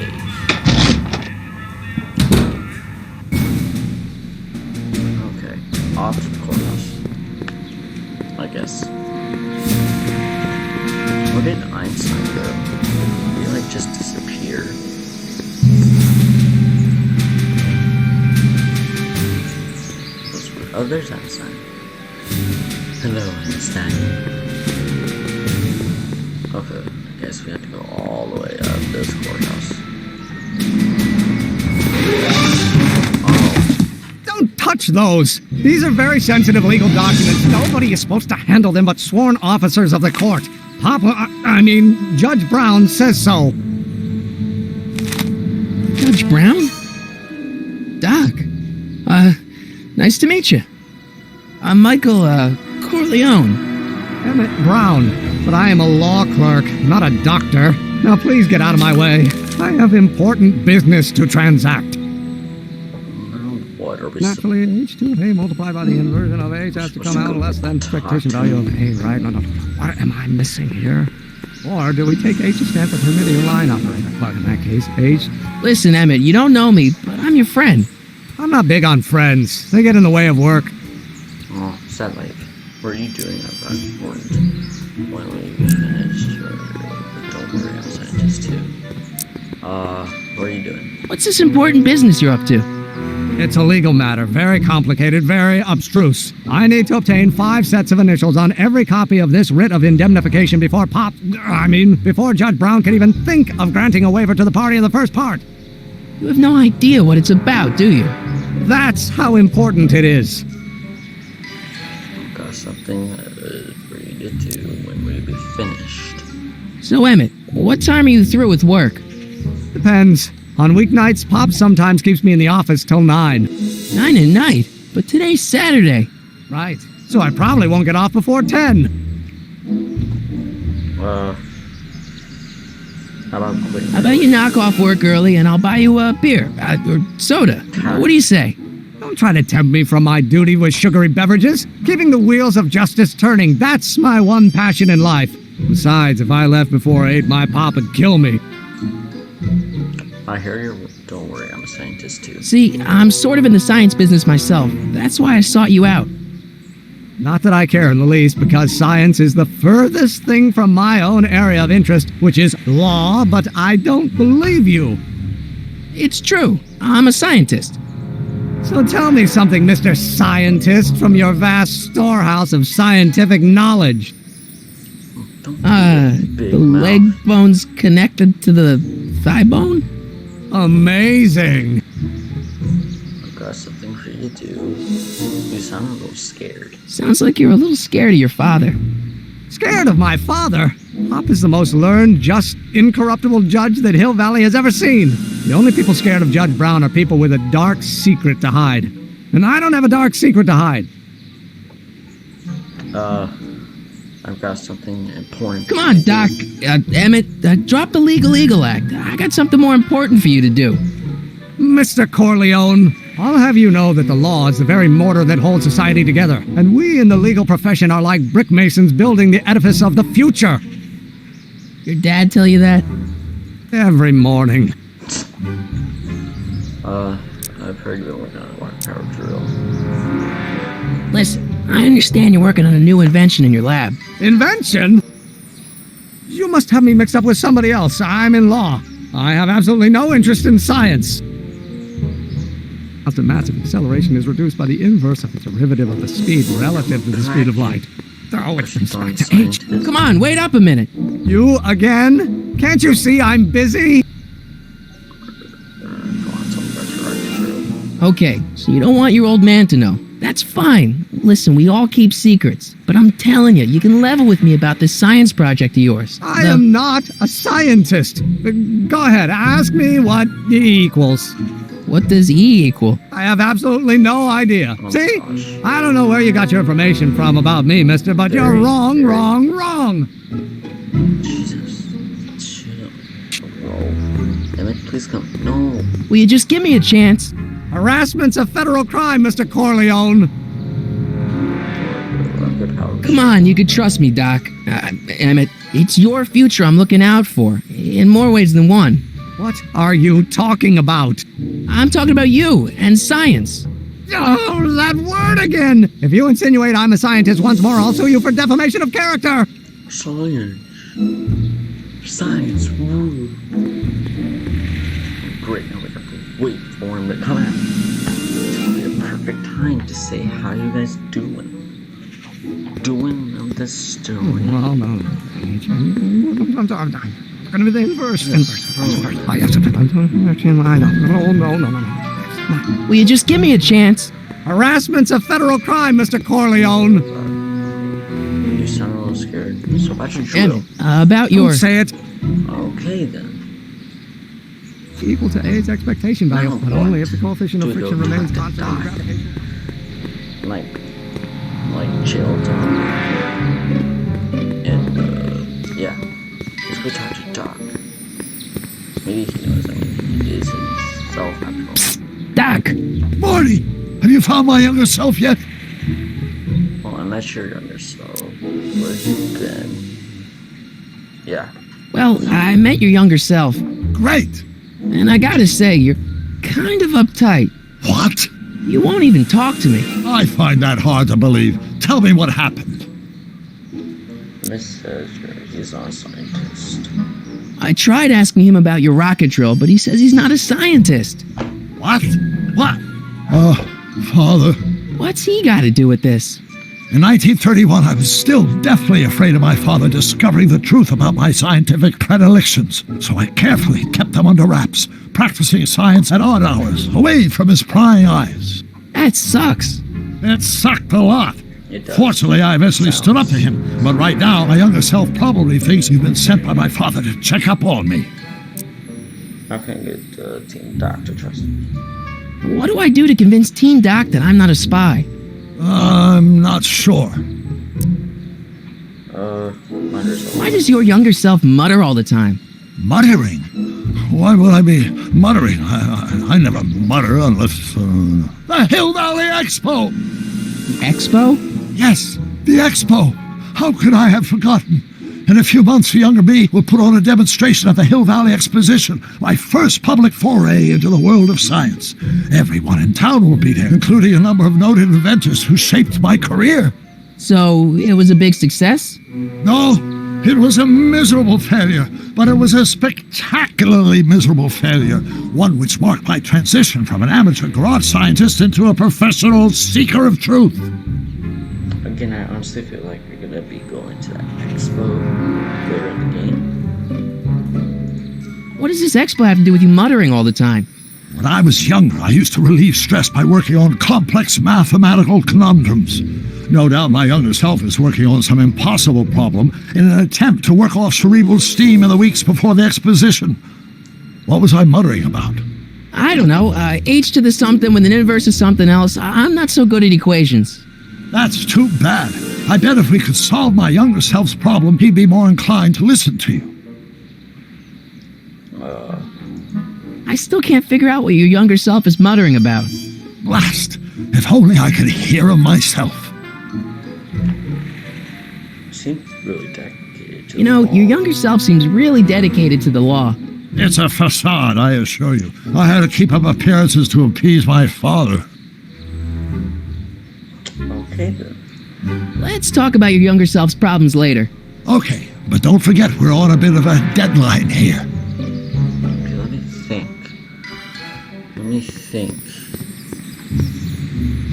Okay, off to the courthouse. I guess. Where did Einstein go? Did he like just disappear? Oh, there's Einstein. Hello, Einstein. Okay, I guess we have to go all the way up this courthouse. Don't touch those! These are very sensitive legal documents. Nobody is supposed to handle them but sworn officers of the court. Judge Brown says so. Judge Brown? Doc. Nice to meet you. I'm Michael, Corleone. Emmett Brown, but I am a law clerk, not a doctor. Now please get out of my way. I have important business to transact. What are we Naturally, H2 of A multiplied by the inversion of H has to come out less than expectation value of A, right? No. What am I missing here? Or do we take H to stand for Hermitian line operator? But in that case, H... Listen, Emmett, you don't know me, but I'm your friend. I'm not big on friends. They get in the way of work. Oh, is that like... What are you doing at that point? When we finished your... Don't worry, I'm a scientist too. What are you doing? What's this important business you're up to? It's a legal matter. Very complicated, very abstruse. I need to obtain 5 sets of initials on every copy of this writ of indemnification before before Judge Brown can even think of granting a waiver to the party in the first part. You have no idea what it's about, do you? That's how important it is. I've got something for you to do when we be finished. So, Emmett, what time are you through with work? Depends. On weeknights, Pop sometimes keeps me in the office till 9. 9 at night? But today's Saturday. Right. So I probably won't get off before 10. How about quitting? How about you knock off work early and I'll buy you a beer, or soda. What do you say? Don't try to tempt me from my duty with sugary beverages. Keeping the wheels of justice turning, that's my one passion in life. Besides, if I left before 8, my Pop would kill me. I hear you. Don't worry, I'm a scientist too. See, I'm sort of in the science business myself. That's why I sought you out. Not that I care in the least, because science is the furthest thing from my own area of interest, which is law, but I don't believe you. It's true. I'm a scientist. So tell me something, Mr. Scientist, from your vast storehouse of scientific knowledge. The leg bone's connected to the thigh bone? Amazing. I've got something for you to do. You sound a little scared. Sounds like you're a little scared of your father. Scared of my father? Pop is the most learned, just, incorruptible judge that Hill Valley has ever seen. The only people scared of Judge Brown are people with a dark secret to hide. And I don't have a dark secret to hide. I've got something important. Come on, Doc. Emmett, drop the Legal Eagle Act. I got something more important for you to do. Mr. Corleone, I'll have you know that the law is the very mortar that holds society together, and we in the legal profession are like brick masons building the edifice of the future. Your dad tell you that? Every morning. I've heard you're working on a water power drill. Listen, I understand you're working on a new invention in your lab. Invention? You must have me mixed up with somebody else. I'm in law. I have absolutely no interest in science. The massive acceleration is reduced by the inverse of the derivative of the speed relative to the speed of light. Oh, it's inside to H. Come on, wait up a minute. You again? Can't you see I'm busy? Okay, so you don't want your old man to know. That's fine. Listen, we all keep secrets. But I'm telling you, you can level with me about this science project of yours. I am not a scientist. Go ahead, ask me what E equals. What does E equal? I have absolutely no idea. See? I don't know where you got your information from about me, mister, but you're wrong. Jesus. Chill. No. Damn it, please come. No. Will you just give me a chance? Harassment's a federal crime, Mr. Corleone. Come on, you could trust me, Doc. Emmett, it's your future I'm looking out for, in more ways than one. What are you talking about? I'm talking about you and science. Oh, that word again! If you insinuate I'm a scientist once more, I'll sue you for defamation of character. Science. Science. Woo. Great, now we have to wait for him to come out. It's gonna be a perfect time to say, how you guys doing? Doing of the story. Well, no. It's gonna be the inverse. Will you just give me a chance? Harassment's a federal crime, Mr. Corleone. You sound a little scared. So about your drill. About Don't yours. say it. Okay then. Equal to A's expectation value, but only if the coefficient of friction remains constant in gravitation. Like chill talk. And yeah. Let's go talk to Doc. Maybe he knows that he is himself after all. Doc! Morty! Have you found my younger self yet? Well, I'm not sure younger self. Where you been? Yeah. Well, I met your younger self. Great! And I gotta say, you're kind of uptight. What? You won't even talk to me. I find that hard to believe. Tell me what happened. Miss says he's not a scientist. I tried asking him about your rocket drill, but he says he's not a scientist. What? What? Oh, Father. What's he got to do with this? In 1931, I was still deathly afraid of my father discovering the truth about my scientific predilections, so I carefully kept them under wraps, practicing science at odd hours, away from his prying eyes. That sucks. It sucked a lot. Fortunately, I eventually stood up to him, but right now, my younger self probably thinks you've been sent by my father to check up on me. How can I get Team Doc to trust me? What do I do to convince Team Doc that I'm not a spy? I'm not sure. Why does your younger self mutter all the time? Muttering? Why would I be muttering? I never mutter unless... the Hill Valley Expo! Expo? Yes, the Expo. How could I have forgotten? In a few months, the younger me will put on a demonstration at the Hill Valley Exposition, my first public foray into the world of science. Everyone in town will be there, including a number of noted inventors who shaped my career. So, it was a big success? No, it was a miserable failure, but it was a spectacularly miserable failure, one which marked my transition from an amateur garage scientist into a professional seeker of truth. Again, I honestly feel like you're gonna be going to that expo later in the game. What does this expo have to do with you muttering all the time? When I was younger, I used to relieve stress by working on complex mathematical conundrums. No doubt my younger self is working on some impossible problem in an attempt to work off cerebral steam in the weeks before the exposition. What was I muttering about? I don't know. H to the something with an inverse of something else. I'm not so good at equations. That's too bad. I bet if we could solve my younger self's problem, he'd be more inclined to listen to you. I still can't figure out what your younger self is muttering about. Blast! If only I could hear him myself. Seems really dedicated to You know, your younger self seems really dedicated to the law. It's a facade, I assure you. I had to keep up appearances to appease my father. Okay then. Let's talk about your younger self's problems later. Okay, but don't forget we're on a bit of a deadline here. Okay, let me think.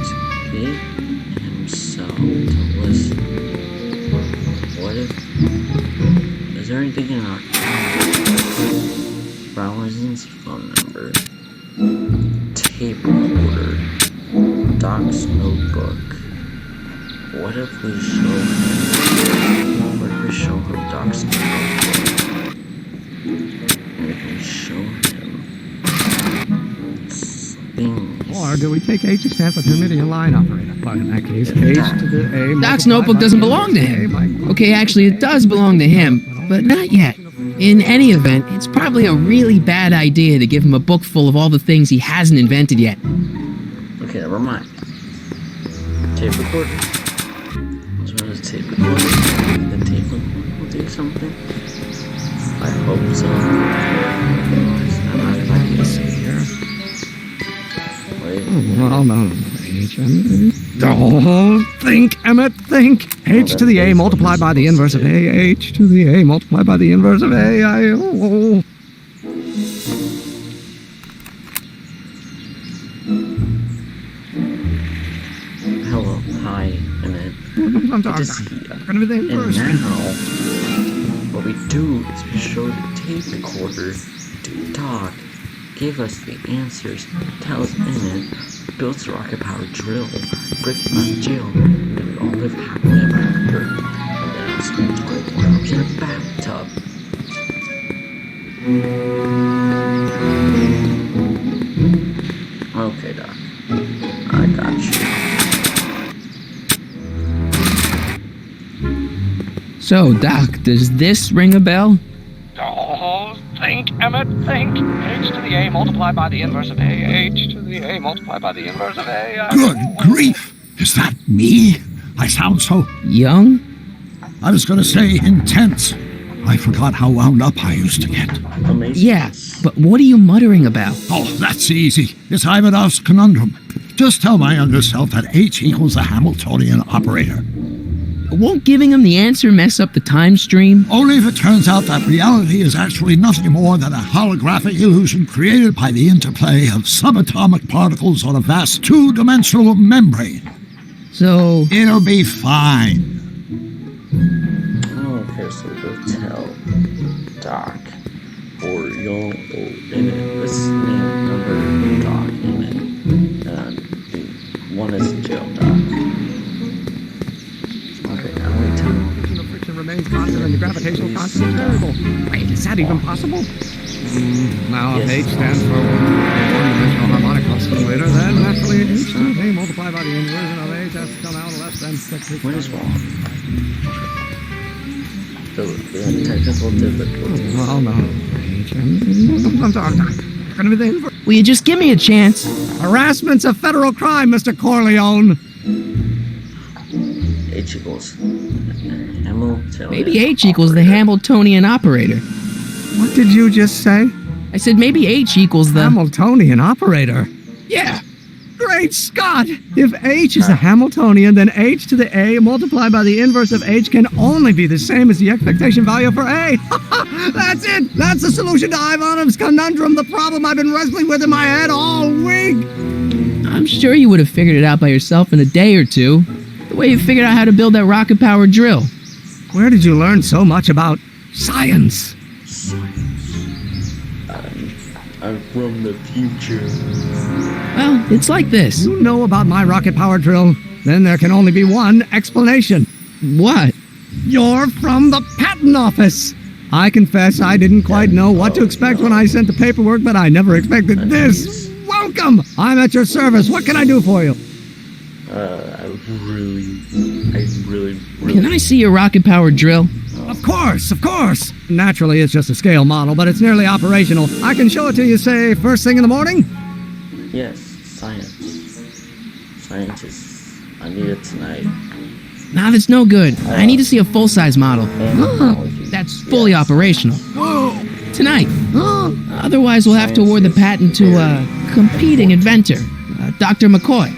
To get himself to listen. What if... Is there anything in our... Brown's phone number. Tape recorder. Doc's notebook. What if we show him Doc's notebook? And if we show him things... Or do we take H to stand for Termidian line operator? But in that case, H to the A... Doc's notebook doesn't belong to him. Okay, actually, it does belong to him, but not yet. In any event, it's probably a really bad idea to give him a book full of all the things he hasn't invented yet. Okay, never mind. Tape recorder. What's wrong with tape recorder? The tape recorder will do something? I hope so. Otherwise, I'm not if I can see here. Wait. Well, no. H, don't think, Emmett, think. H to the A multiplied by the inverse of A. H to the A multiplied by the inverse of A. Hello, hi, Emmett. I'm Good to see you. And now, what we do is we show the tape recorder to Doc, give us the answers, tells Emmett, builds a rocket-powered drill, breaks him out of jail, and then we all live happily ever after. And then I'll spend 24 hours in a bathtub. Okay, Doc. I got you. So, Doc, does this ring a bell? Oh, think, Emmett, think. H to the A multiplied by the inverse of A. H to the A multiplied by the inverse of A. Good grief! Is that me? I sound so... Young? I was gonna say intense. I forgot how wound up I used to get. Amazing. Yeah, but what are you muttering about? Oh, that's easy. It's Ivanov's conundrum. Just tell my younger self that H equals the Hamiltonian operator. Won't giving him the answer mess up the time stream? Only if it turns out that reality is actually nothing more than a holographic illusion created by the interplay of subatomic particles on a vast two-dimensional membrane. So... It'll be fine. Okay, so we'll tell Doc, or you'll Emmett. Let's name number Doc, Emmett. One is jail, Doc. Okay, now we tell him. The friction remains constant and the gravitational constant is variable. Wait, is that even possible? Now, if H stands for one-dimensional harmonic oscillator, then naturally H to the A multiplied by the inversion of H has to come out less than 6. What is wrong? The technical difficulties. Well, no. I'm sorry. Will you just give me a chance? Harassment's a federal crime, Mr. Corleone. H equals Hamiltonian. Maybe H equals the Hamiltonian operator. What did you just say? I said maybe H equals the... Hamiltonian operator? Yeah. Great Scott! If H is a Hamiltonian, then H to the A multiplied by the inverse of H can only be the same as the expectation value for A. That's it! That's the solution to Ivanov's conundrum, the problem I've been wrestling with in my head all week! I'm sure you would have figured it out by yourself in a day or two. The way you figured out how to build that rocket-powered drill. Where did you learn so much about science? I'm from the future. Well, it's like this. You know about my rocket-powered drill? Then there can only be one explanation. What? You're from the patent office! I confess I didn't quite know what to expect when I sent the paperwork, but I never expected this. Welcome! I'm at your service. What can I do for you? I really... Can I see your rocket-powered drill? Of course, of course! Naturally, it's just a scale model, but it's nearly operational. I can show it to you, say, first thing in the morning? Yes, science. Science is... I need it tonight. Nah, that's no good. I need to see a full-size model. That's fully operational. Tonight. Otherwise, we'll have to award the patent to a competing inventor, Dr. McCoy.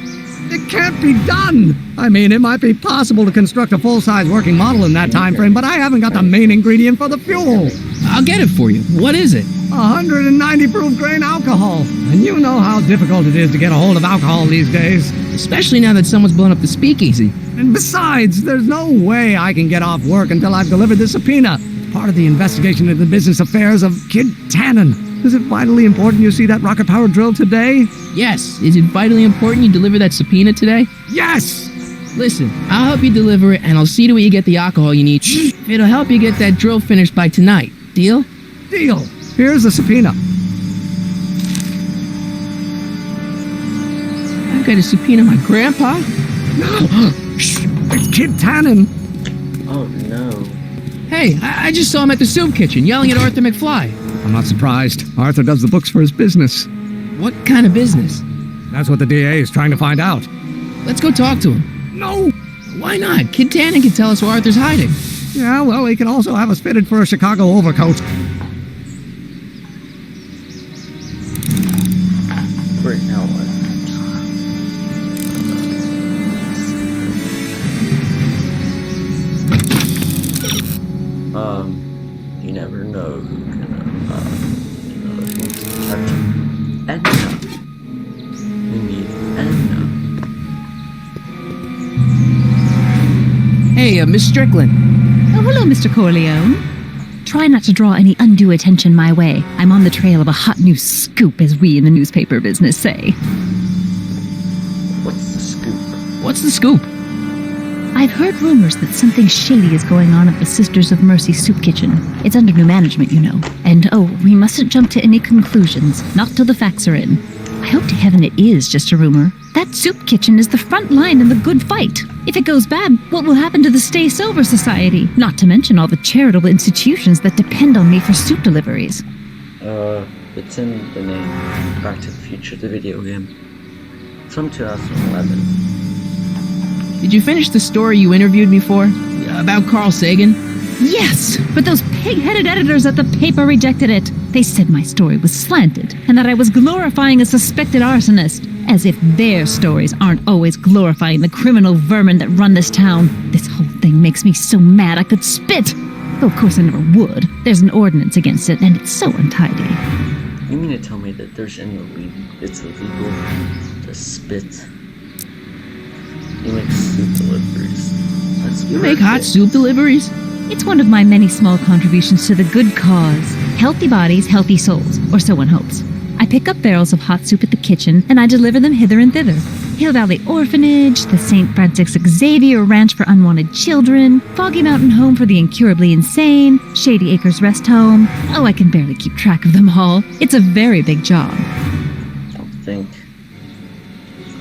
It can't be done! I mean, it might be possible to construct a full-size working model in that time frame, but I haven't got the main ingredient for the fuel. I'll get it for you. What is it? 190 proof grain alcohol. And you know how difficult it is to get a hold of alcohol these days. Especially now that someone's blown up the speakeasy. And besides, there's no way I can get off work until I've delivered the subpoena. It's part of the investigation into the business affairs of Kid Tannen. Is it vitally important you see that rocket-powered drill today? Yes. Is it vitally important you deliver that subpoena today? Yes! Listen, I'll help you deliver it, and I'll see to it you get the alcohol you need. It'll help you get that drill finished by tonight. Deal? Deal. Here's the subpoena. I've got a subpoena my grandpa? No! Shh! It's Kid Tannen! Oh no. Hey, I just saw him at the soup kitchen yelling at Arthur McFly. I'm not surprised. Arthur does the books for his business. What kind of business? That's what the DA is trying to find out. Let's go talk to him. No! Why not? Kid Tannen can tell us where Arthur's hiding. Yeah, well, he can also have us fitted for a Chicago overcoat. Great, now what? You never know who can, touch Edna. We need Edna. Hey, Miss Strickland. Oh, hello, Mr. Corleone. Try not to draw any undue attention my way. I'm on the trail of a hot new scoop, as we in the newspaper business say. What's the scoop? What's the scoop? I've heard rumors that something shady is going on at the Sisters of Mercy soup kitchen. It's under new management, you know. And we mustn't jump to any conclusions, not till the facts are in. I hope to heaven it is just a rumor. That soup kitchen is the front line in the good fight. If it goes bad, what will happen to the Stay Sober Society? Not to mention all the charitable institutions that depend on me for soup deliveries. It's in the name. Back to the Future, the video game. It's from 2011. Did you finish the story you interviewed me for? About Carl Sagan? Yes, but those pig-headed editors at the paper rejected it. They said my story was slanted, and that I was glorifying a suspected arsonist. As if their stories aren't always glorifying the criminal vermin that run this town. This whole thing makes me so mad I could spit. Though of course I never would. There's an ordinance against it, and it's so untidy. You mean to tell me that it's illegal to spit? You make soup deliveries. You make hot soup deliveries? It's one of my many small contributions to the good cause. Healthy bodies, healthy souls, or so one hopes. I pick up barrels of hot soup at the kitchen, and I deliver them hither and thither. Hill Valley Orphanage, the St. Francis Xavier Ranch for Unwanted Children, Foggy Mountain Home for the Incurably Insane, Shady Acres Rest Home. Oh, I can barely keep track of them all. It's a very big job. I don't think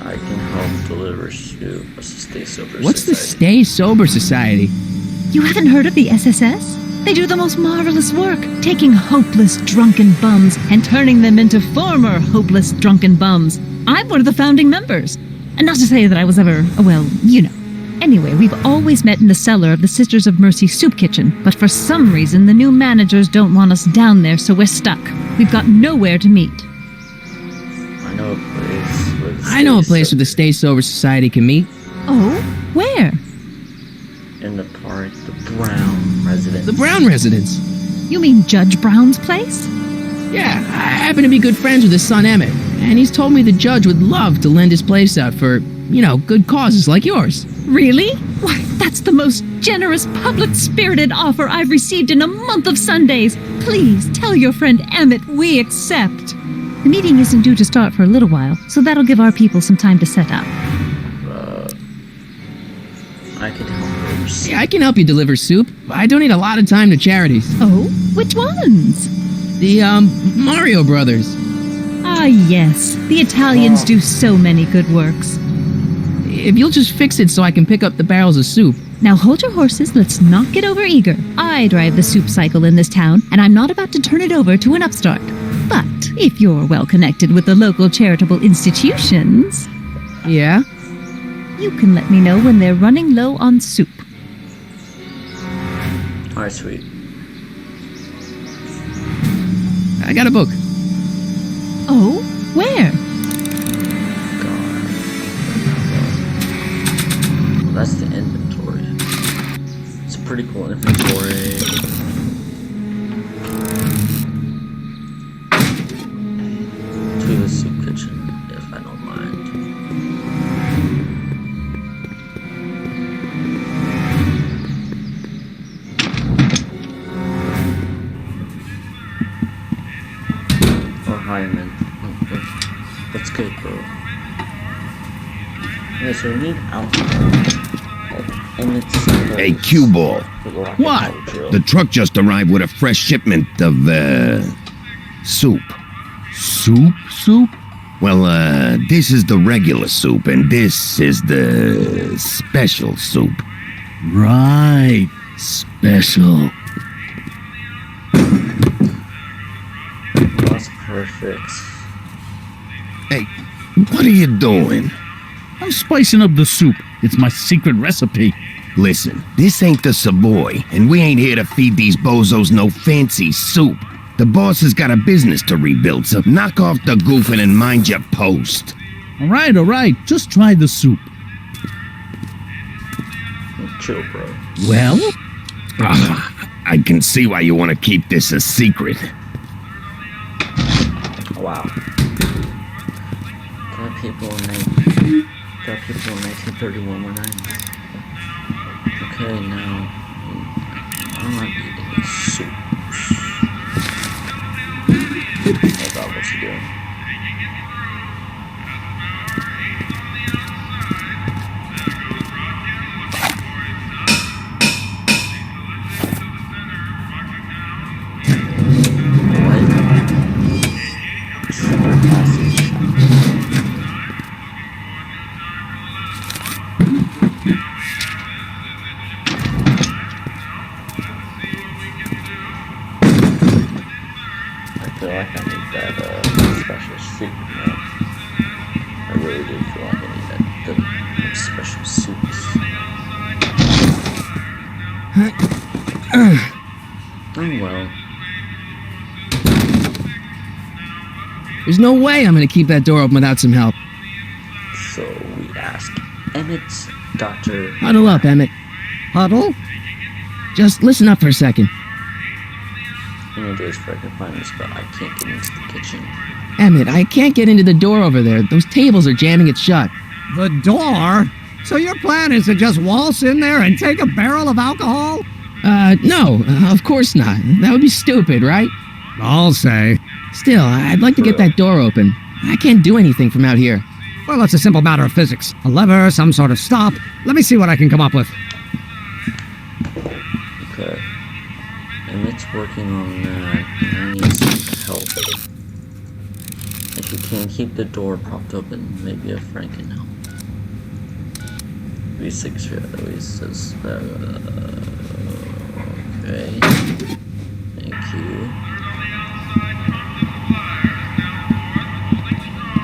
I can help deliver soup. What's the Stay Sober What's the Society? Stay Sober Society? You haven't heard of the SSS? They do the most marvelous work, taking hopeless drunken bums and turning them into former hopeless drunken bums. I'm one of the founding members. And not to say that I was ever, well, you know. Anyway, we've always met in the cellar of the Sisters of Mercy soup kitchen, but for some reason the new managers don't want us down there, so we're stuck. We've got nowhere to meet. I know a place where where the Stay Sober Society can meet. Oh? Where? In the park, the Brown residence. The Brown residence? You mean Judge Brown's place? Yeah, I happen to be good friends with his son Emmett, and he's told me the judge would love to lend his place out for, good causes like yours. Really? Why, that's the most generous, public-spirited offer I've received in a month of Sundays. Please tell your friend Emmett we accept. The meeting isn't due to start for a little while, so that'll give our people some time to set up. I can help deliver soup. Yeah, I can help you deliver soup. I donate a lot of time to charities. Oh? Which ones? The, Mario Brothers. Ah, yes. The Italians do so many good works. If you'll just fix it so I can pick up the barrels of soup. Now hold your horses, let's not get overeager. I drive the soup cycle in this town, and I'm not about to turn it over to an upstart. But if you're well connected with the local charitable institutions... Yeah? You can let me know when they're running low on soup. Alright, sweet. I got a book. Oh? Where? pretty cool inventory. To the soup kitchen, if I don't mind. Oh, hi, man. That's good, bro. Yeah, so we need alcohol. And it's Hey, cue ball. what? The truck just arrived with a fresh shipment of, soup. Soup? Well, this is the regular soup, and this is the special soup. Right. Special. That's perfect. Hey, what are you doing? I'm spicing up the soup. It's my secret recipe. Listen, this ain't the Savoy, and we ain't here to feed these bozos no fancy soup. The boss has got a business to rebuild, so knock off the goofing and mind your post. All right. Just try the soup. Chill, bro. Well? I can see why you want to keep this a secret. Wow. Got people in 1931 were nice. Okay, now I'm not eating these soups. I got what you doing. I feel like I need that special soup, man. I really do feel like I need that special soups. Oh well. There's no way I'm gonna keep that door open without some help. So we ask Emmett's Dr. Huddle up, Emmett. Huddle? Just listen up for a second. Any days where I can find this, but I can't get into the kitchen. Emmett, I can't get into the door over there. Those tables are jamming it shut. The door? So your plan is to just waltz in there and take a barrel of alcohol? No, of course not. That would be stupid, right? I'll say. Still, I'd like to get that door open. I can't do anything from out here. Well, it's a simple matter of physics. A lever, some sort of stop. Let me see what I can come up with. Okay. Emmett's working on that, and I need some help. If you can keep the door propped open, maybe a friend can help. V6 at least says, okay. Thank you.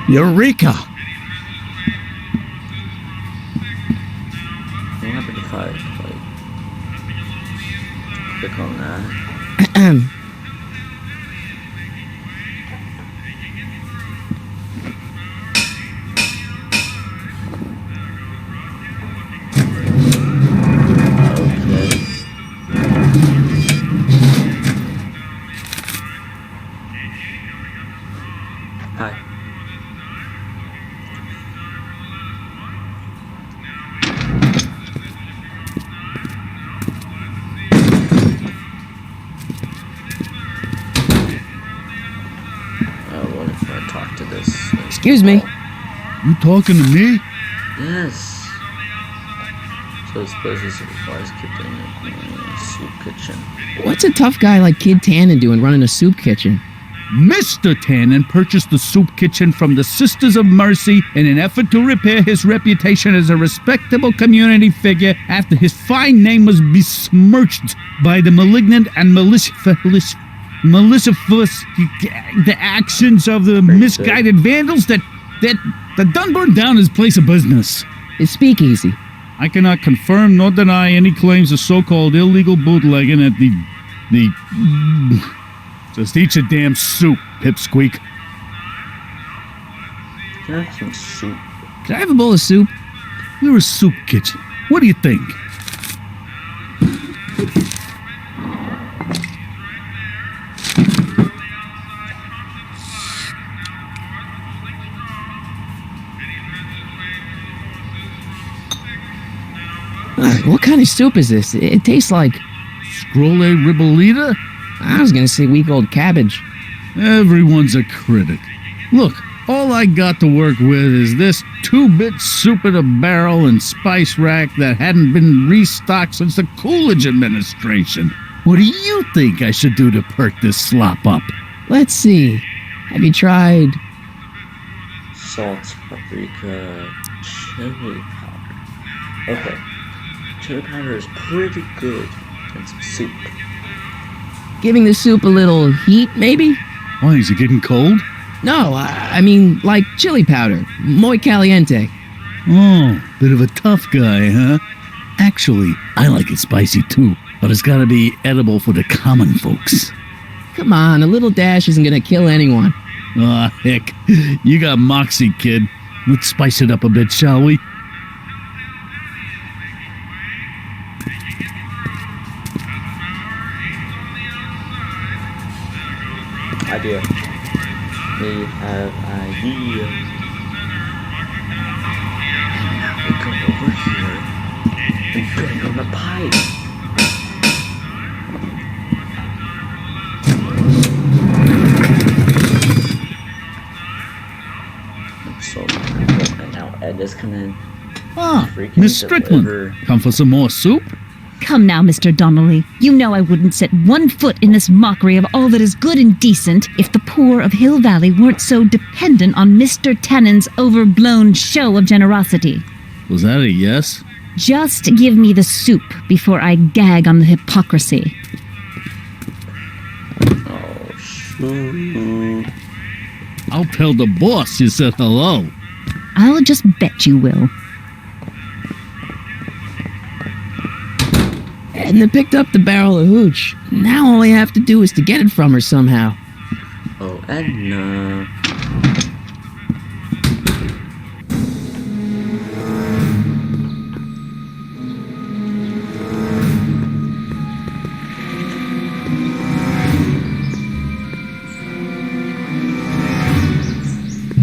Eureka! What happened if I, click on that? Hi. What if I talk to this? Excuse me. You talking to me? Yes. So this place is always kept in a soup kitchen. What's a tough guy like Kid Tannen doing running a soup kitchen? Mr. Tannen purchased the soup kitchen from the Sisters of Mercy in an effort to repair his reputation as a respectable community figure after his fine name was besmirched by the malignant and malicious the actions of the misguided vandals that done burned down his place of business. His speakeasy. I cannot confirm nor deny any claims of so-called illegal bootlegging at the just eat your damn soup, pipsqueak. Can I have some soup? Can I have a bowl of soup? We're a soup kitchen. What do you think? What kind of soup is this? It tastes like... Scrolle ribollita? I was gonna say week-old cabbage. Everyone's a critic. Look, all I got to work with is this 2-bit soup in a barrel and spice rack that hadn't been restocked since the Coolidge administration. What do you think I should do to perk this slop up? Let's see. Have you tried... Salt, paprika, chili powder. Okay. Chili powder is pretty good in some soup. Giving the soup a little heat, maybe? Why, is it getting cold? No, I mean like chili powder. Muy caliente. Oh, bit of a tough guy, huh? Actually, I like it spicy too, but it's gotta be edible for the common folks. Come on, a little dash isn't gonna kill anyone. Aw, heck. You got moxie, kid. Let's spice it up a bit, shall we? Idea. We have idea. And now we go over here and bang on the pipe. So, and now Ed is coming. Ah, Miss Strickland, come for some more soup? Come now, Mr. Donnelly. You know I wouldn't set one foot in this mockery of all that is good and decent if the poor of Hill Valley weren't so dependent on Mr. Tannen's overblown show of generosity. Was that a yes? Just give me the soup before I gag on the hypocrisy. Oh, shoot. I'll tell the boss you said hello. I'll just bet you will. Edna picked up the barrel of hooch. Now all I have to do is to get it from her somehow. Oh, Edna.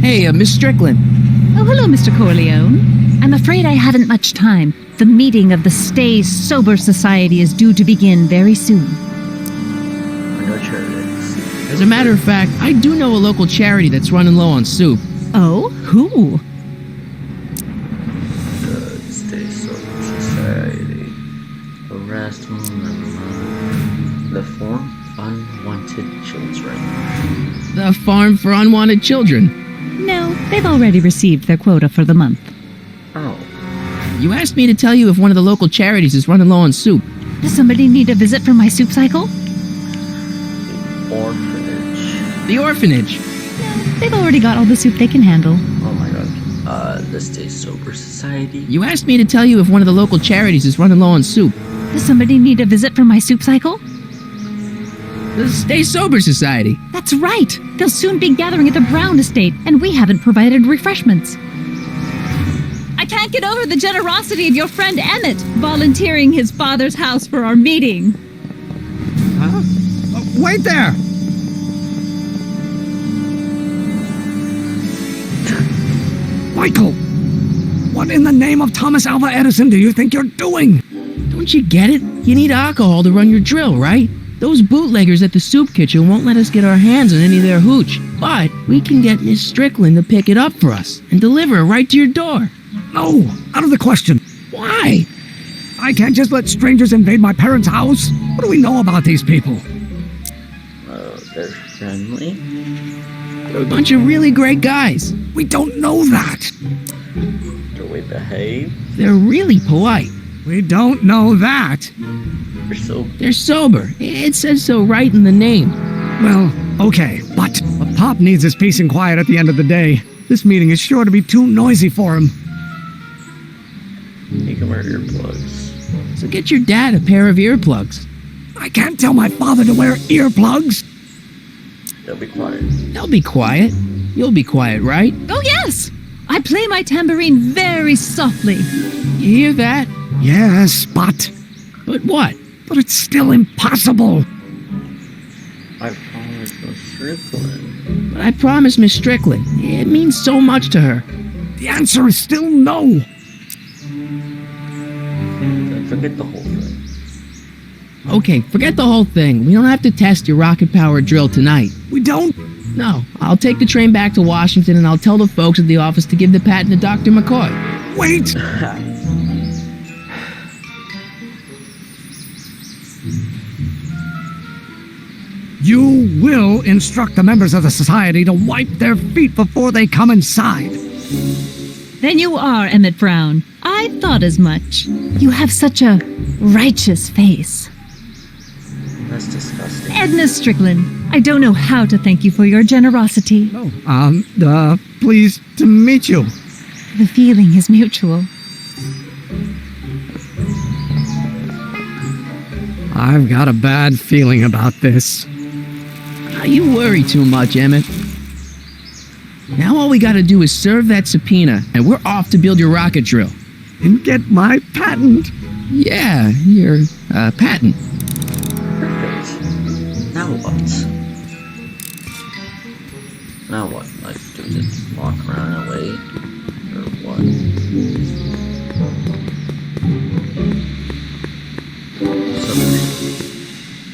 Hey, Miss Strickland. Oh, hello, Mr. Corleone. I'm afraid I haven't much time. The meeting of the Stay Sober Society is due to begin very soon. As a matter of fact, I do know a local charity that's running low on soup. Oh? Who? The Stay Sober Society. Arrest the Farm Unwanted Children. The Farm for Unwanted Children. No, they've already received their quota for the month. Oh. You asked me to tell you if one of the local charities is running low on soup. Does somebody need a visit from my soup cycle? The orphanage. The orphanage? They've already got all the soup they can handle. Oh my god. The Stay Sober Society. You asked me to tell you if one of the local charities is running low on soup. Does somebody need a visit from my soup cycle? The Stay Sober Society. That's right. They'll soon be gathering at the Brown estate, and we haven't provided refreshments. I can't get over the generosity of your friend Emmett, volunteering his father's house for our meeting. Huh? Oh, wait there! Michael! What in the name of Thomas Alva Edison do you think you're doing? Don't you get it? You need alcohol to run your drill, right? Those bootleggers at the soup kitchen won't let us get our hands on any of their hooch. But we can get Miss Strickland to pick it up for us and deliver it right to your door. No, out of the question. Why? I can't just let strangers invade my parents' house. What do we know about these people? They're friendly. They're a bunch of really great guys. We don't know that. Do we behave? They're really polite. We don't know that. They're sober. It says so right in the name. Well, okay, but Pop needs his peace and quiet at the end of the day. This meeting is sure to be too noisy for him. You can wear earplugs. So get your dad a pair of earplugs. I can't tell my father to wear earplugs. They'll be quiet. They'll be quiet. You'll be quiet, right? Oh, yes! I play my tambourine very softly. You hear that? Yes, but... But what? But it's still impossible. I promised Miss Strickland. But I promised Miss Strickland. It means so much to her. The answer is still no. That's a Forget the whole thing. Okay, forget the whole thing. We don't have to test your rocket-powered drill tonight. We don't? No, I'll take the train back to Washington and I'll tell the folks at the office to give the patent to Dr. McCoy. Wait! You will instruct the members of the society to wipe their feet before they come inside. Then you are Emmett Brown. I thought as much. You have such a righteous face. That's disgusting. Edna Strickland, I don't know how to thank you for your generosity. Pleased to meet you. The feeling is mutual. I've got a bad feeling about this. You worry too much, Emmett. Now all we gotta do is serve that subpoena, and we're off to build your rocket drill. And get my patent. Yeah, your, patent. Perfect. Now what? Now what? Like, do we just walk around and wait? Or what?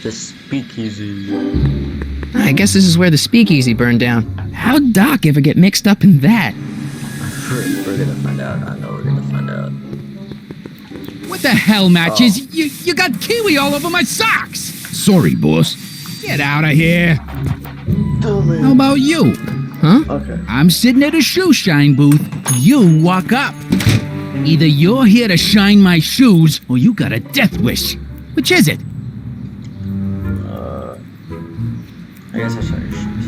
The speakeasy. I guess this is where the speakeasy burned down. How'd Doc ever get mixed up in that? We're gonna find out. I know we're gonna find out. What the hell, Matches? You got kiwi all over my socks! Sorry, boss. Get out of here. How about you? Huh? Okay. I'm sitting at a shoe shine booth. You walk up. Either you're here to shine my shoes, or you got a death wish. Which is it? I guess I'll show your shoes.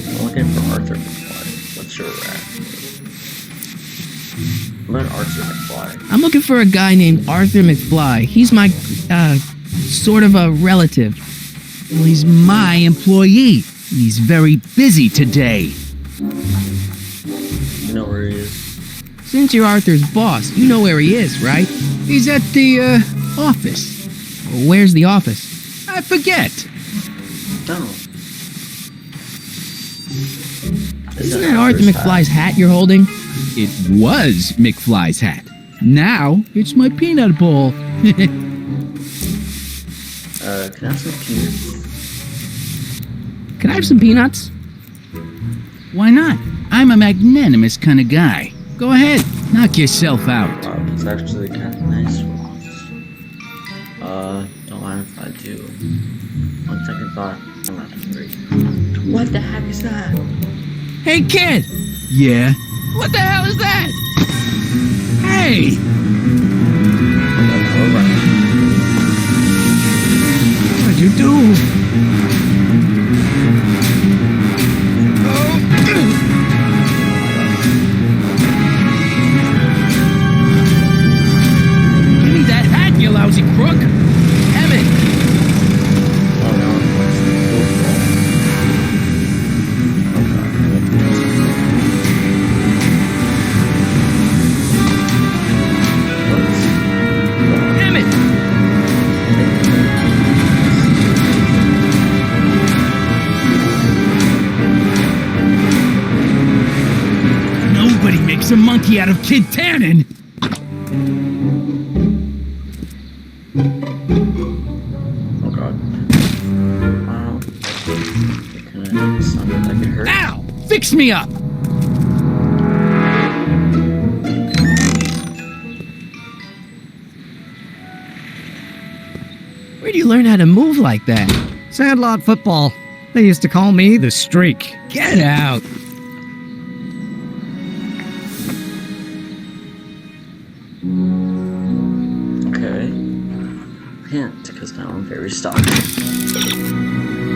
I'm looking for Arthur McFly. What's your rat? I'm an Arthur McFly. I'm looking for a guy named Arthur McFly. He's my, sort of a relative. Well, he's my employee. He's very busy today. You know where he is? Since you're Arthur's boss, you know where he is, right? He's at the, office. Where's the office? I forget. No. Isn't that Arthur McFly's hat you're holding? It was McFly's hat. Now, it's my peanut bowl. Can I have some peanuts? Can I have some peanuts? Why not? I'm a magnanimous kind of guy. Go ahead, knock yourself out. It's actually kind of nice rocks. Don't mind if I do. One second thought, I'm not hungry. What the heck is that? Hey, kid! Yeah? What the hell is that? Hey! What did you do? Give me that hat, you lousy crook! Emmett! Oh no, what's the football? Emmett! Nobody makes a monkey out of Kid Tannen! Oh god. Wow. It sounded like it hurt. Ow! Fix me up! Where'd you learn how to move like that? Sandlot football. They used to call me the Streak. Get out! Okay. Hint, because now I'm very stuck.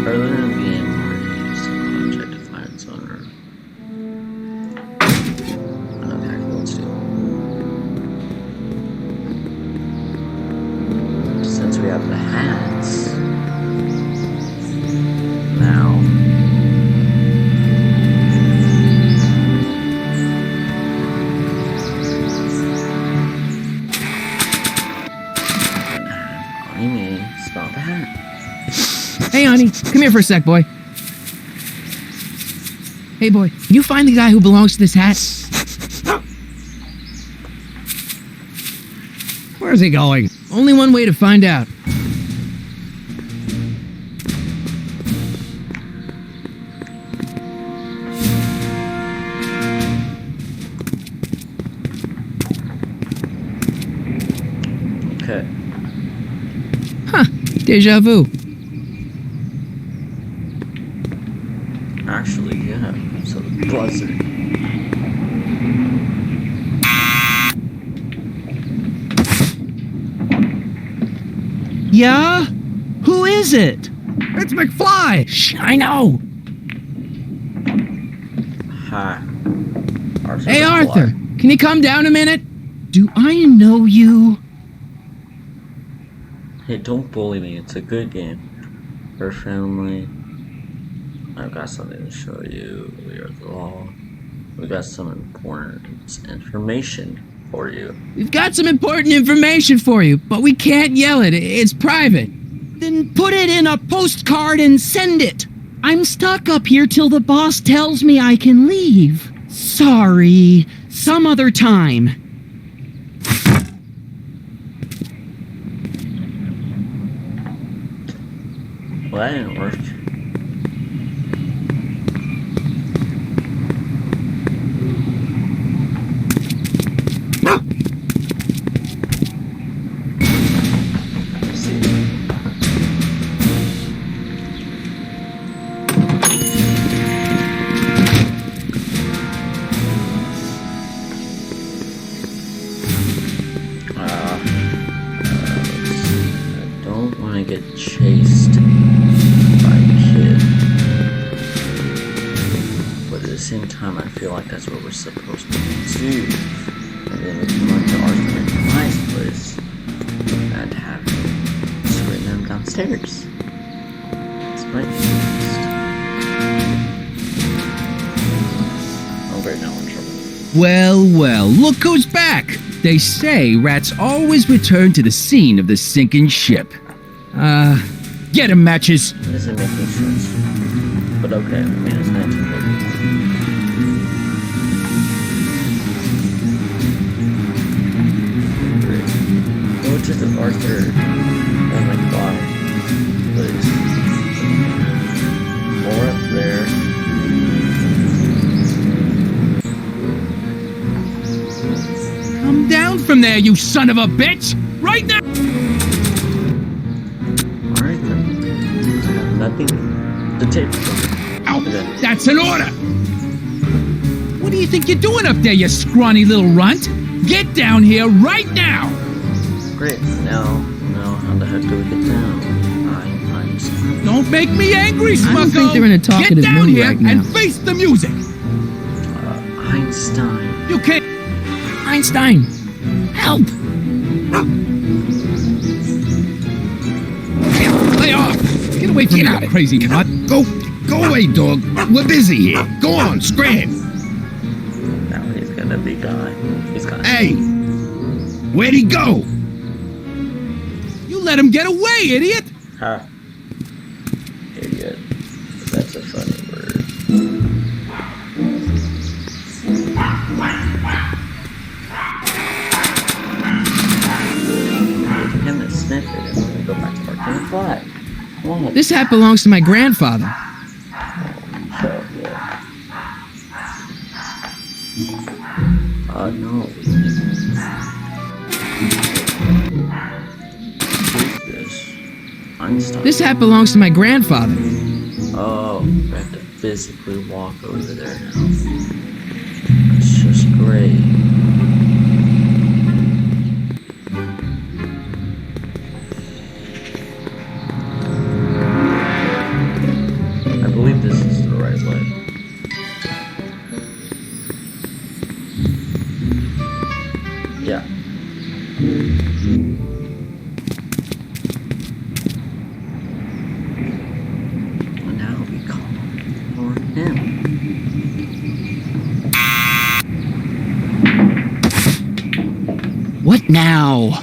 Earlier in the game, Marty used an object to find its owner. I know exactly what to do. Since we have the hats, now. Amy, stop the hat. Hey, honey, come here for a sec, boy. Hey, boy, can you find the guy who belongs to this hat? Where's he going? Only one way to find out. Okay. Huh. Deja vu. Actually, yeah. So the buzzard. Yeah? Who is it? It's McFly! Shh, I know! Hi. Hey, Arthur, can you come down a minute? Do I know you? Hey, don't bully me. It's a good game. We're friendly. I've got something to show you. We are the law. We got some important information for you. We've got some important information for you, but we can't yell it. It's private. Then put it in a postcard and send it. I'm stuck up here till the boss tells me I can leave. Sorry. Some other time. Well, that didn't work. Get chased by a kid, but at the same time I feel like that's what we're supposed to do, and then we can run to Arthur and McFly's place and have him screen them downstairs. That's my next. Oh great, now I'm in trouble. Well, look who's back! They say rats always return to the scene of the sinking ship. Get him, Matches! This isn't making sense. But okay, I mean, it's 1930. Great. Go to the Arthur and McFly place. More up there. Come down from there, you son of a bitch! Right now! Nothing to take. Ow! That's an order! What do you think you're doing up there, you scrawny little runt? Get down here right now! Great. Now, how the heck do we get down? I'm sorry. Don't make me angry, Smucko! I don't think they're in a talkative Get down mood here right now. and face the music! Einstein. You can't... Einstein! Help! Lay off! Get away from me, you crazy mutt! Go away, dog. We're busy here. Go on, scram. Now he's gonna be gone. He's gone. Hey, where'd he go? You let him get away, idiot! Huh. Idiot. That's a funny word. Give him the sniff it and then go back to Arthur and McFly. What? This hat belongs to my grandfather. No. Einstein. This hat belongs to my grandfather. Oh, we have to physically walk over there now. It's just great. I believe this is the right way. Yeah. And now we call for him. What now?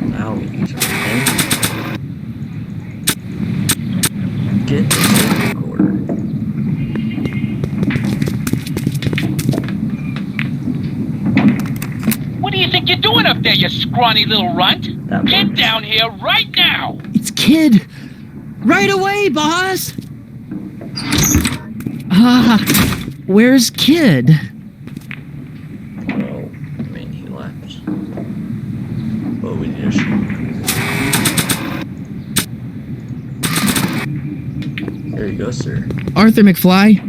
Now we can turn him. Get the recorder. think you're doing up there, you scrawny little runt? Get down here right now! It's Kid! Right away, boss! Where's Kid? Well, I mean, he left. But we need to shoot. There you go, sir. Arthur McFly?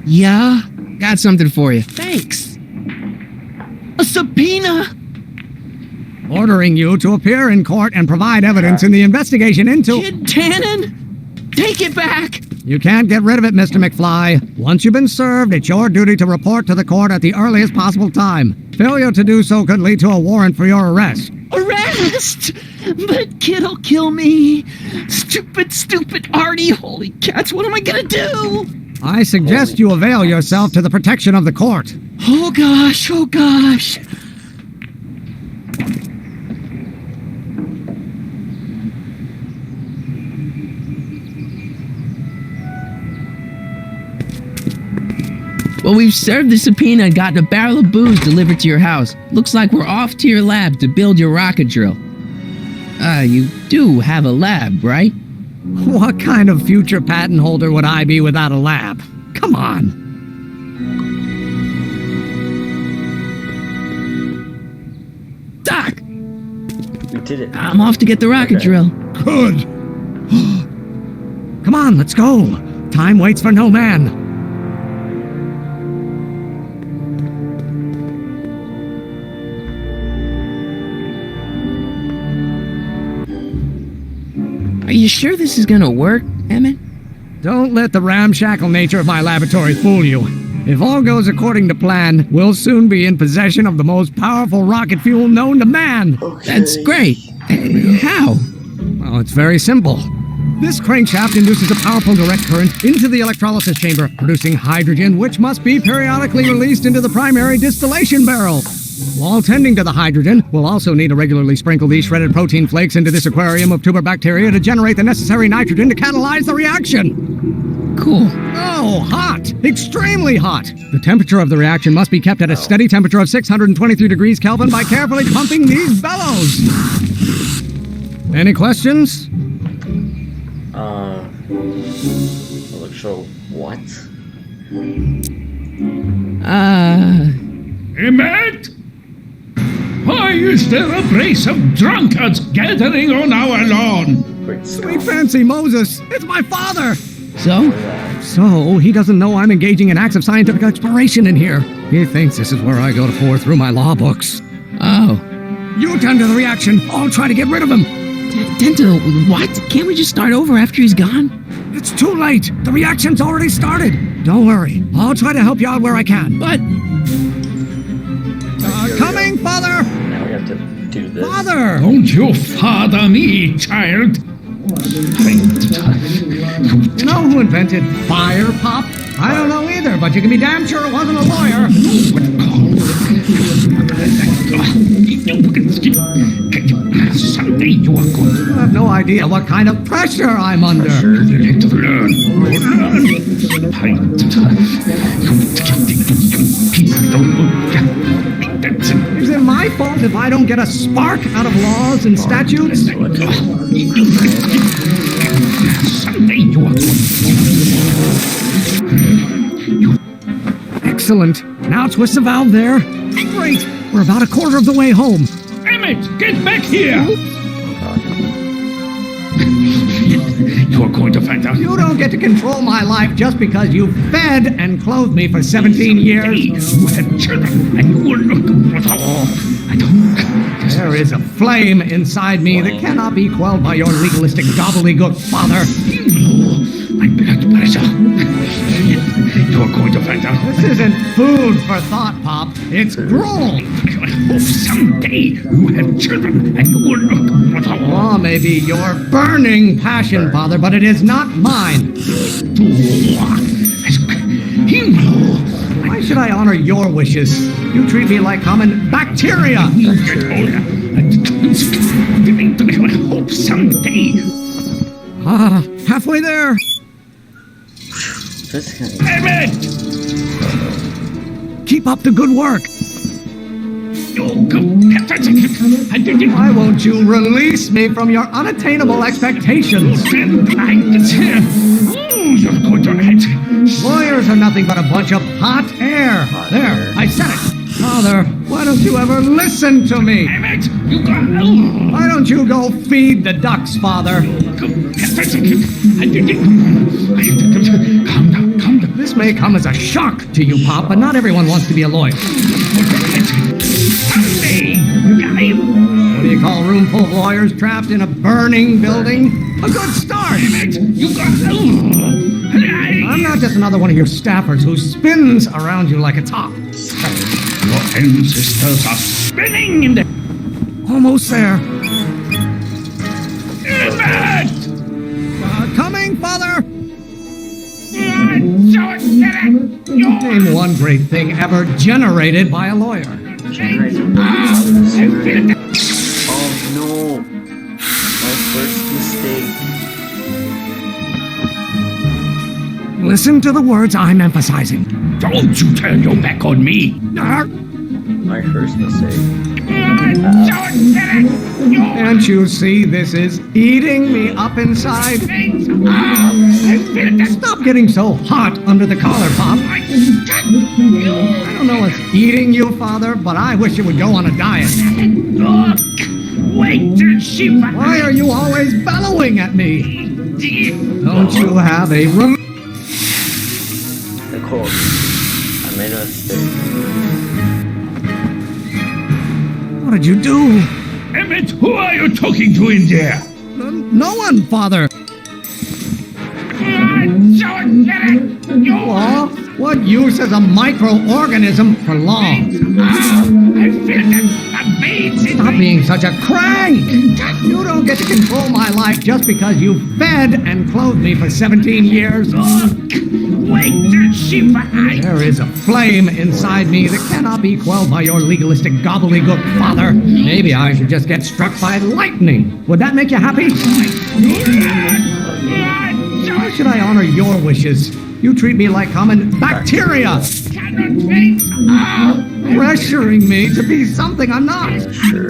Yeah? Got something for you. Thanks. A subpoena! Ordering you to appear in court and provide evidence in the investigation into... Kid Tannen? Take it back! You can't get rid of it, Mr. McFly. Once you've been served, it's your duty to report to the court at the earliest possible time. Failure to do so could lead to a warrant for your arrest. Arrest! But Kid'll kill me. Stupid Artie. Holy cats, what am I gonna do? I suggest you avail yourself to the protection of the court. Oh gosh. Well, we've served the subpoena and gotten a barrel of booze delivered to your house. Looks like we're off to your lab to build your rocket drill. You do have a lab, right? What kind of future patent holder would I be without a lab? Come on. Doc! We did it. I'm off to get the rocket drill. Good. Come on, let's go. Time waits for no man. Are you sure this is gonna work, Emmett? Don't let the ramshackle nature of my laboratory fool you. If all goes according to plan, we'll soon be in possession of the most powerful rocket fuel known to man. Okay. That's great. How? Well, it's very simple. This crankshaft induces a powerful direct current into the electrolysis chamber, producing hydrogen, which must be periodically released into the primary distillation barrel. While tending to the hydrogen, we'll also need to regularly sprinkle these shredded protein flakes into this aquarium of tuber bacteria to generate the necessary nitrogen to catalyze the reaction. Cool. Oh, hot! Extremely hot! The temperature of the reaction must be kept at a steady temperature of 623 degrees Kelvin by carefully pumping these bellows. Any questions? So what? Emmett? Why is there a brace of drunkards gathering on our lawn? Sweet fancy Moses, it's my father! So? So, he doesn't know I'm engaging in acts of scientific exploration in here. He thinks this is where I go to pour through my law books. Oh. You tend to the reaction. I'll try to get rid of him. Tend to the what? Can't we just start over after he's gone? It's too late. The reaction's already started. Don't worry. I'll try to help you out where I can. But... coming, Father! Now we have to do this. Father! Don't you father me, child! You know who invented fire, Pop? I don't know either, but you can be damn sure it wasn't a lawyer. Someday you are going You have no idea what kind of pressure I'm under. to learn. Is it my fault if I don't get a spark out of laws and statutes? Someday you are Excellent. Now twist the valve there. Great. We're about a quarter of the way home. Emmett, get back here! You are going to find out. You don't get to control my life just because you fed and clothed me for 17 years. You had children, and you will look. I don't. There is a flame inside me that cannot be quelled by your legalistic gobbledygook, Father. My blood pressure. You are going to find out. This isn't food for thought, Pop. It's gruel. I hope someday you have children, and you will look. Oh, maybe your burning passion, Father, but it is not mine. Why should I honor your wishes? You treat me like common bacteria. Get older. I hope someday. Halfway there. Emmett! Keep up the good work. Why won't you release me from your unattainable expectations? Lawyers are nothing but a bunch of hot air. There, I said it. Father, why don't you ever listen to me? Why don't you go feed the ducks, Father? Calm down. This may come as a shock to you, Pop, but not everyone wants to be a lawyer. What do you call a room full of lawyers trapped in a burning building? A good start! I'm not just another one of your staffers who spins around you like a top. Your ancestors are spinning in the... Almost there. Emmett! Coming, Father! Name one great thing ever generated by a lawyer. Oh no! My first mistake. Listen to the words I'm emphasizing. Don't you turn your back on me! My first mistake. Can't you see this is eating me up inside? Stop getting so hot under the collar, Pop. I don't know what's eating you, Father, but I wish you would go on a diet. Wait till she... Why are you always bellowing at me? Don't you have a room? Nicole, I made a mistake. What did you do? Emmett, who are you talking to in there? No one, Father. Law? What use is a microorganism for law? Stop being such a crank! You don't get to control my life just because you fed and clothed me for 17 years. There is a flame inside me that cannot be quelled by your legalistic gobbledygook, Father. Maybe I should just get struck by lightning. Would that make you happy? Why should I honor your wishes? You treat me like common bacteria. Pressuring me to be something I'm not. You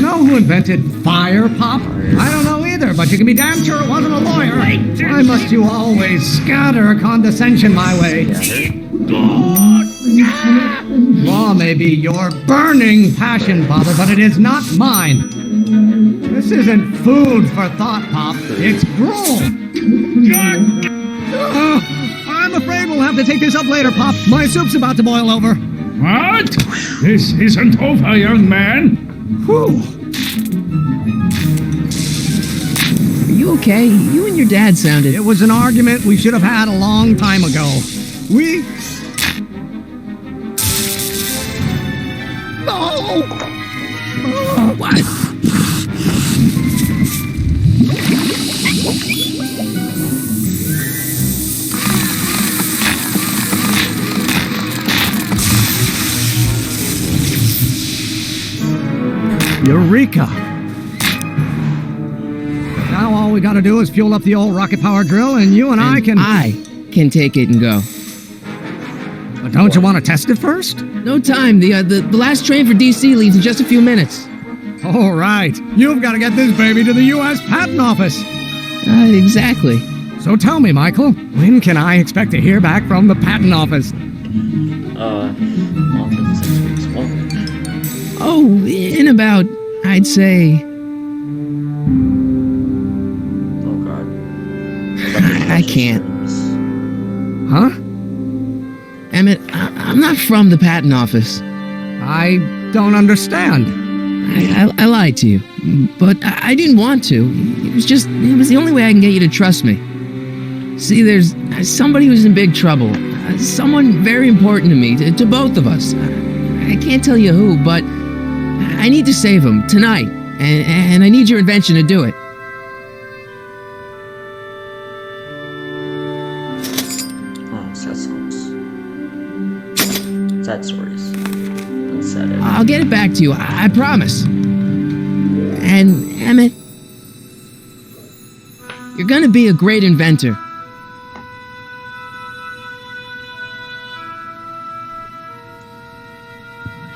know who invented fire, Pop? I don't know either, but you can be damn sure it wasn't a lawyer. Why must you always scatter condescension my way? Law may be your burning passion, Father, but it is not mine. This isn't food for thought, Pop. It's gruel. I'm afraid we'll have to take this up later, Pop. My soup's about to boil over. What? This isn't over, young man. Whew. Are you okay? You and your dad sounded... It was an argument we should have had a long time ago. No! Oh, what? Eureka! Now all we gotta do is fuel up the old rocket power drill and you and I can take it and go. But don't you want to test it first? No time. The last train for DC leaves in just a few minutes. All right. You've got to get this baby to the U.S. Patent Office. Exactly. So tell me, Michael, when can I expect to hear back from the Patent Office? 6 weeks. 1 week. Oh, in about, I'd say... Oh, God. I can't. Huh? Emmett, I'm not from the Patent Office. I don't understand. I lied to you, but I didn't want to. It was the only way I can get you to trust me. See, there's somebody who's in big trouble. Someone very important to me, to both of us. I can't tell you who, but I need to save him tonight, and I need your invention to do it. Sad stories. Sad it. I'll get it back to you, I promise. And, Emmett, you're gonna be a great inventor.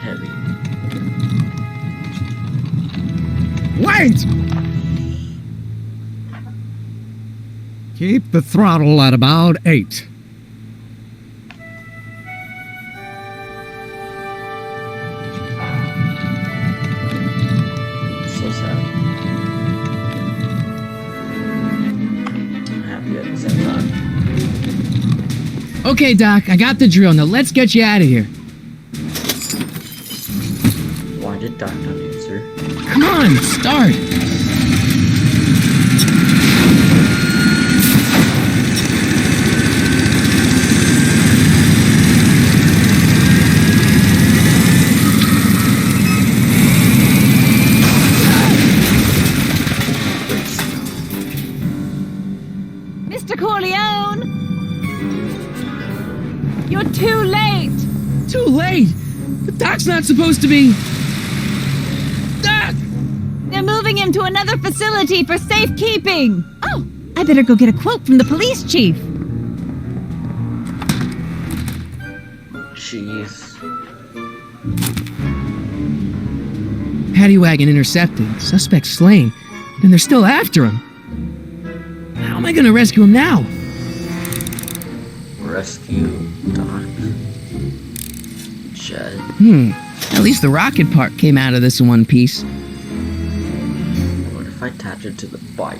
heavy. Wait! Keep the throttle at about 8. So sad. I'm happy at the same time. Okay, Doc, I got the drill. Now let's get you out of here. Why did Doc not answer? Come on, start. Mr. Corleone! You're too late! Too late? The Doc's not supposed to be... Doc! They're moving him to another facility for safekeeping! Oh, I better go get a quote from the police chief. Jeez. Paddy wagon intercepted. Suspect slain. And they're still after him. How am I gonna rescue him now? Rescue Doc. Jed. At least the rocket part came out of this in one piece. What if I attach it to the bike?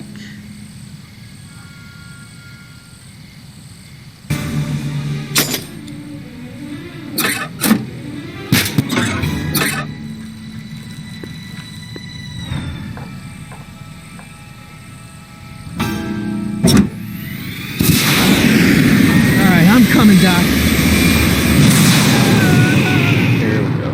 Alright, I'm coming, Doc. Here we go.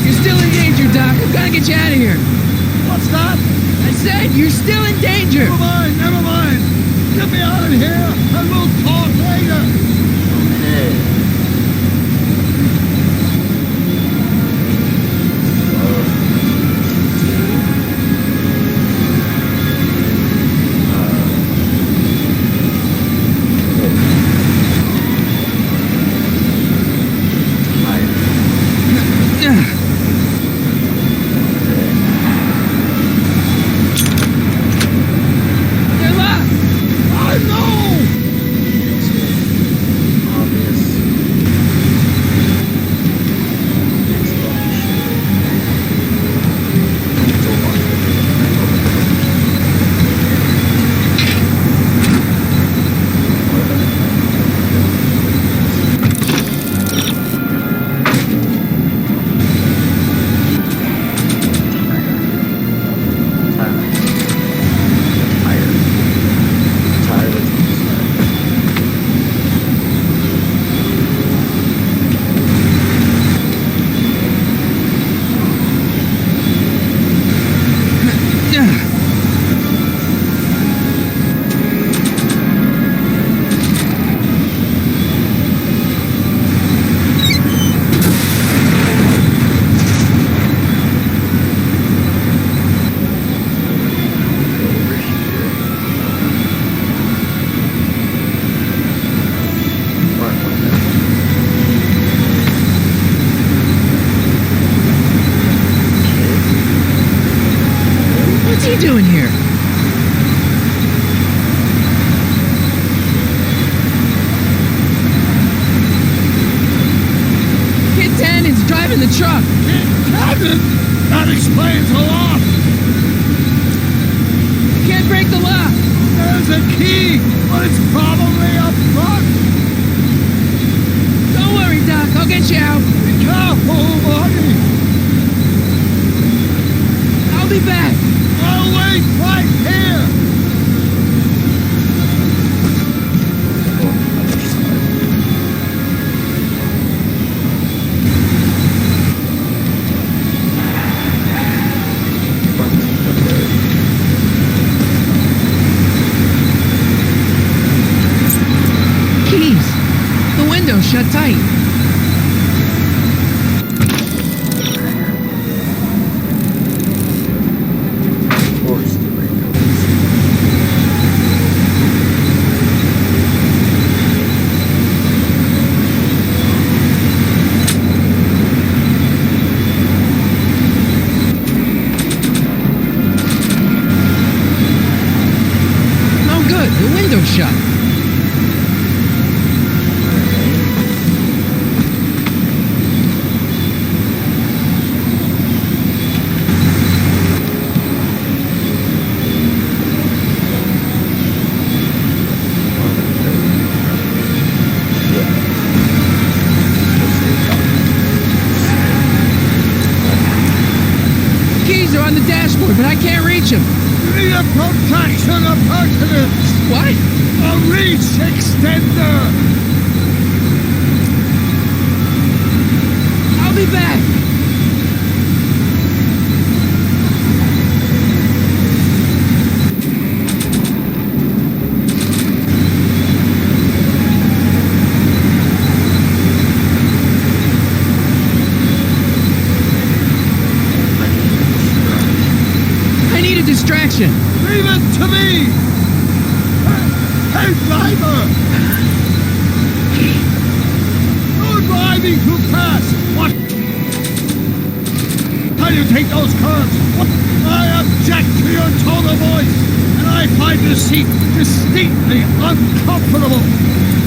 You're still in danger, Doc. I've gotta get you out of here. What's that? I said you're still in danger. Never mind, never mind. Get me out of here, and we'll talk later. Hey. They're locked. I know! Obvious. doing here? Kid Tannen's driving the truck. Tannen? That explains a lot. Can't break the lock. There's a key, but it's probably up front. Don't worry, Doc. I'll get you out. Be careful, buddy. I'll be back. I'll wait right here. shut tight. No good. The window's shut. Keys are on the dashboard, but I can't reach them. Need a protraction appurtenance. What? A reach extender. I'll be back. I need a distraction. Leave it to me. Hey, driver. No driving too fast. What? How do you take those curves? What? I object to your tone of voice, and I find this seat distinctly uncomfortable.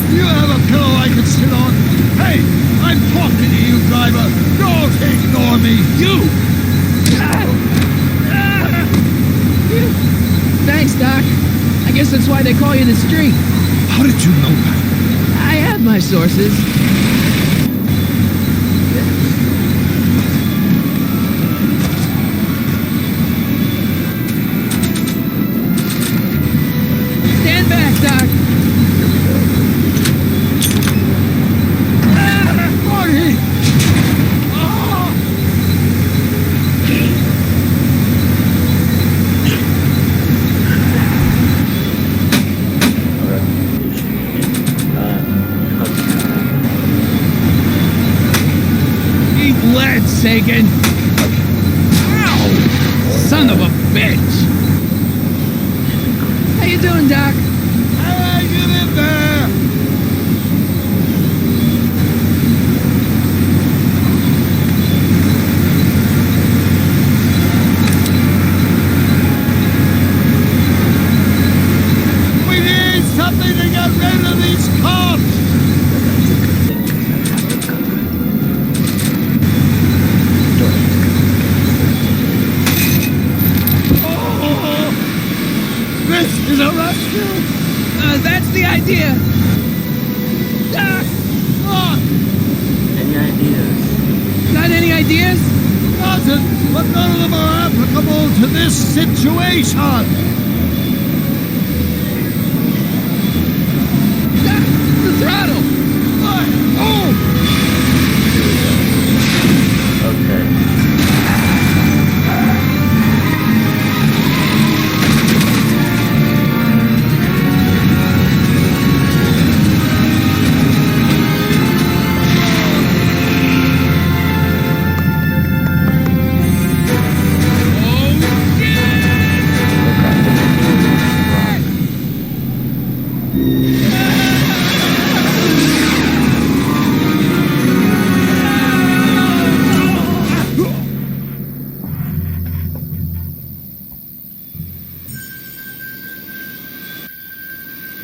Do you have a pillow I can sit on? Hey, I'm talking to you, driver. Don't ignore me. You! Thanks, Doc. I guess that's why they call you the Streak. How did you know that? I have my sources. Stand back, Doc. Marty! Eat lead, Sagan. Ow! Son of a bitch. How you doing, Doc? Get in there! We need something to get rid of these cops! This is a rescue! That's the idea. Any ideas? Got any ideas? Dozens, but none of them are applicable to this situation! The throttle. Okay.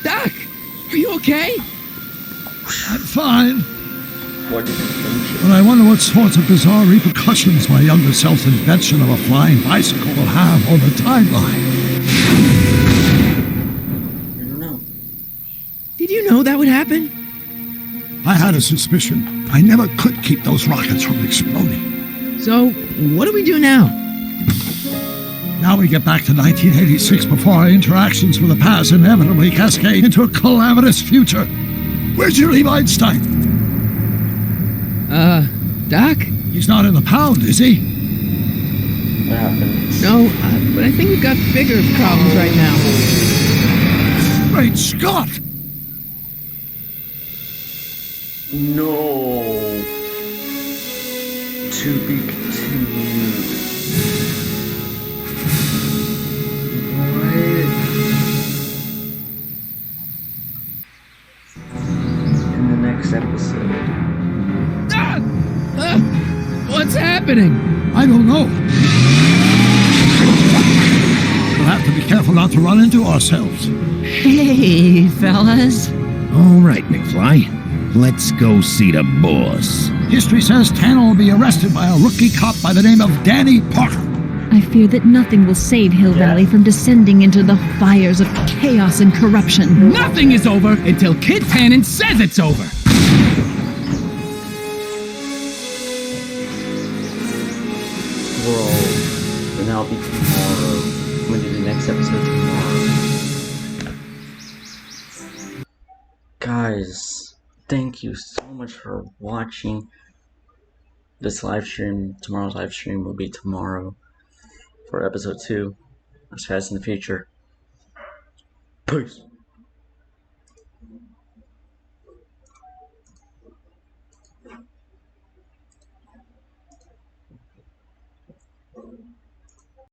Doc, are you okay? I'm fine. What did you think? But I wonder what sorts of bizarre repercussions my younger self's invention of a flying bicycle will have on the timeline. I don't know. Did you know that would happen? I had a suspicion. I never could keep those rockets from exploding. So, what do we do now? Now we get back to 1986 before our interactions with the past inevitably cascade into a calamitous future. Where'd you leave Einstein? Doc? He's not in the pound, is he? What happened? No, but I think we've got bigger problems right now. Great Scott! No. To be continued. What? In the next episode. What's happening? I don't know. We'll have to be careful not to run into ourselves. Hey, fellas. All right, McFly. Let's go see the boss. History says Tanner will be arrested by a rookie cop by the name of Danny Potter. I fear that nothing will save Hill Valley from descending into the fires of chaos and corruption. Nothing is over until Kit Tannen says it's over. Bro, then that'll be tomorrow. I'm gonna do the next episode tomorrow. Guys, thank you so much for watching this live stream. Tomorrow's live stream will be tomorrow for episode 2. I'll see you guys in the future. Peace.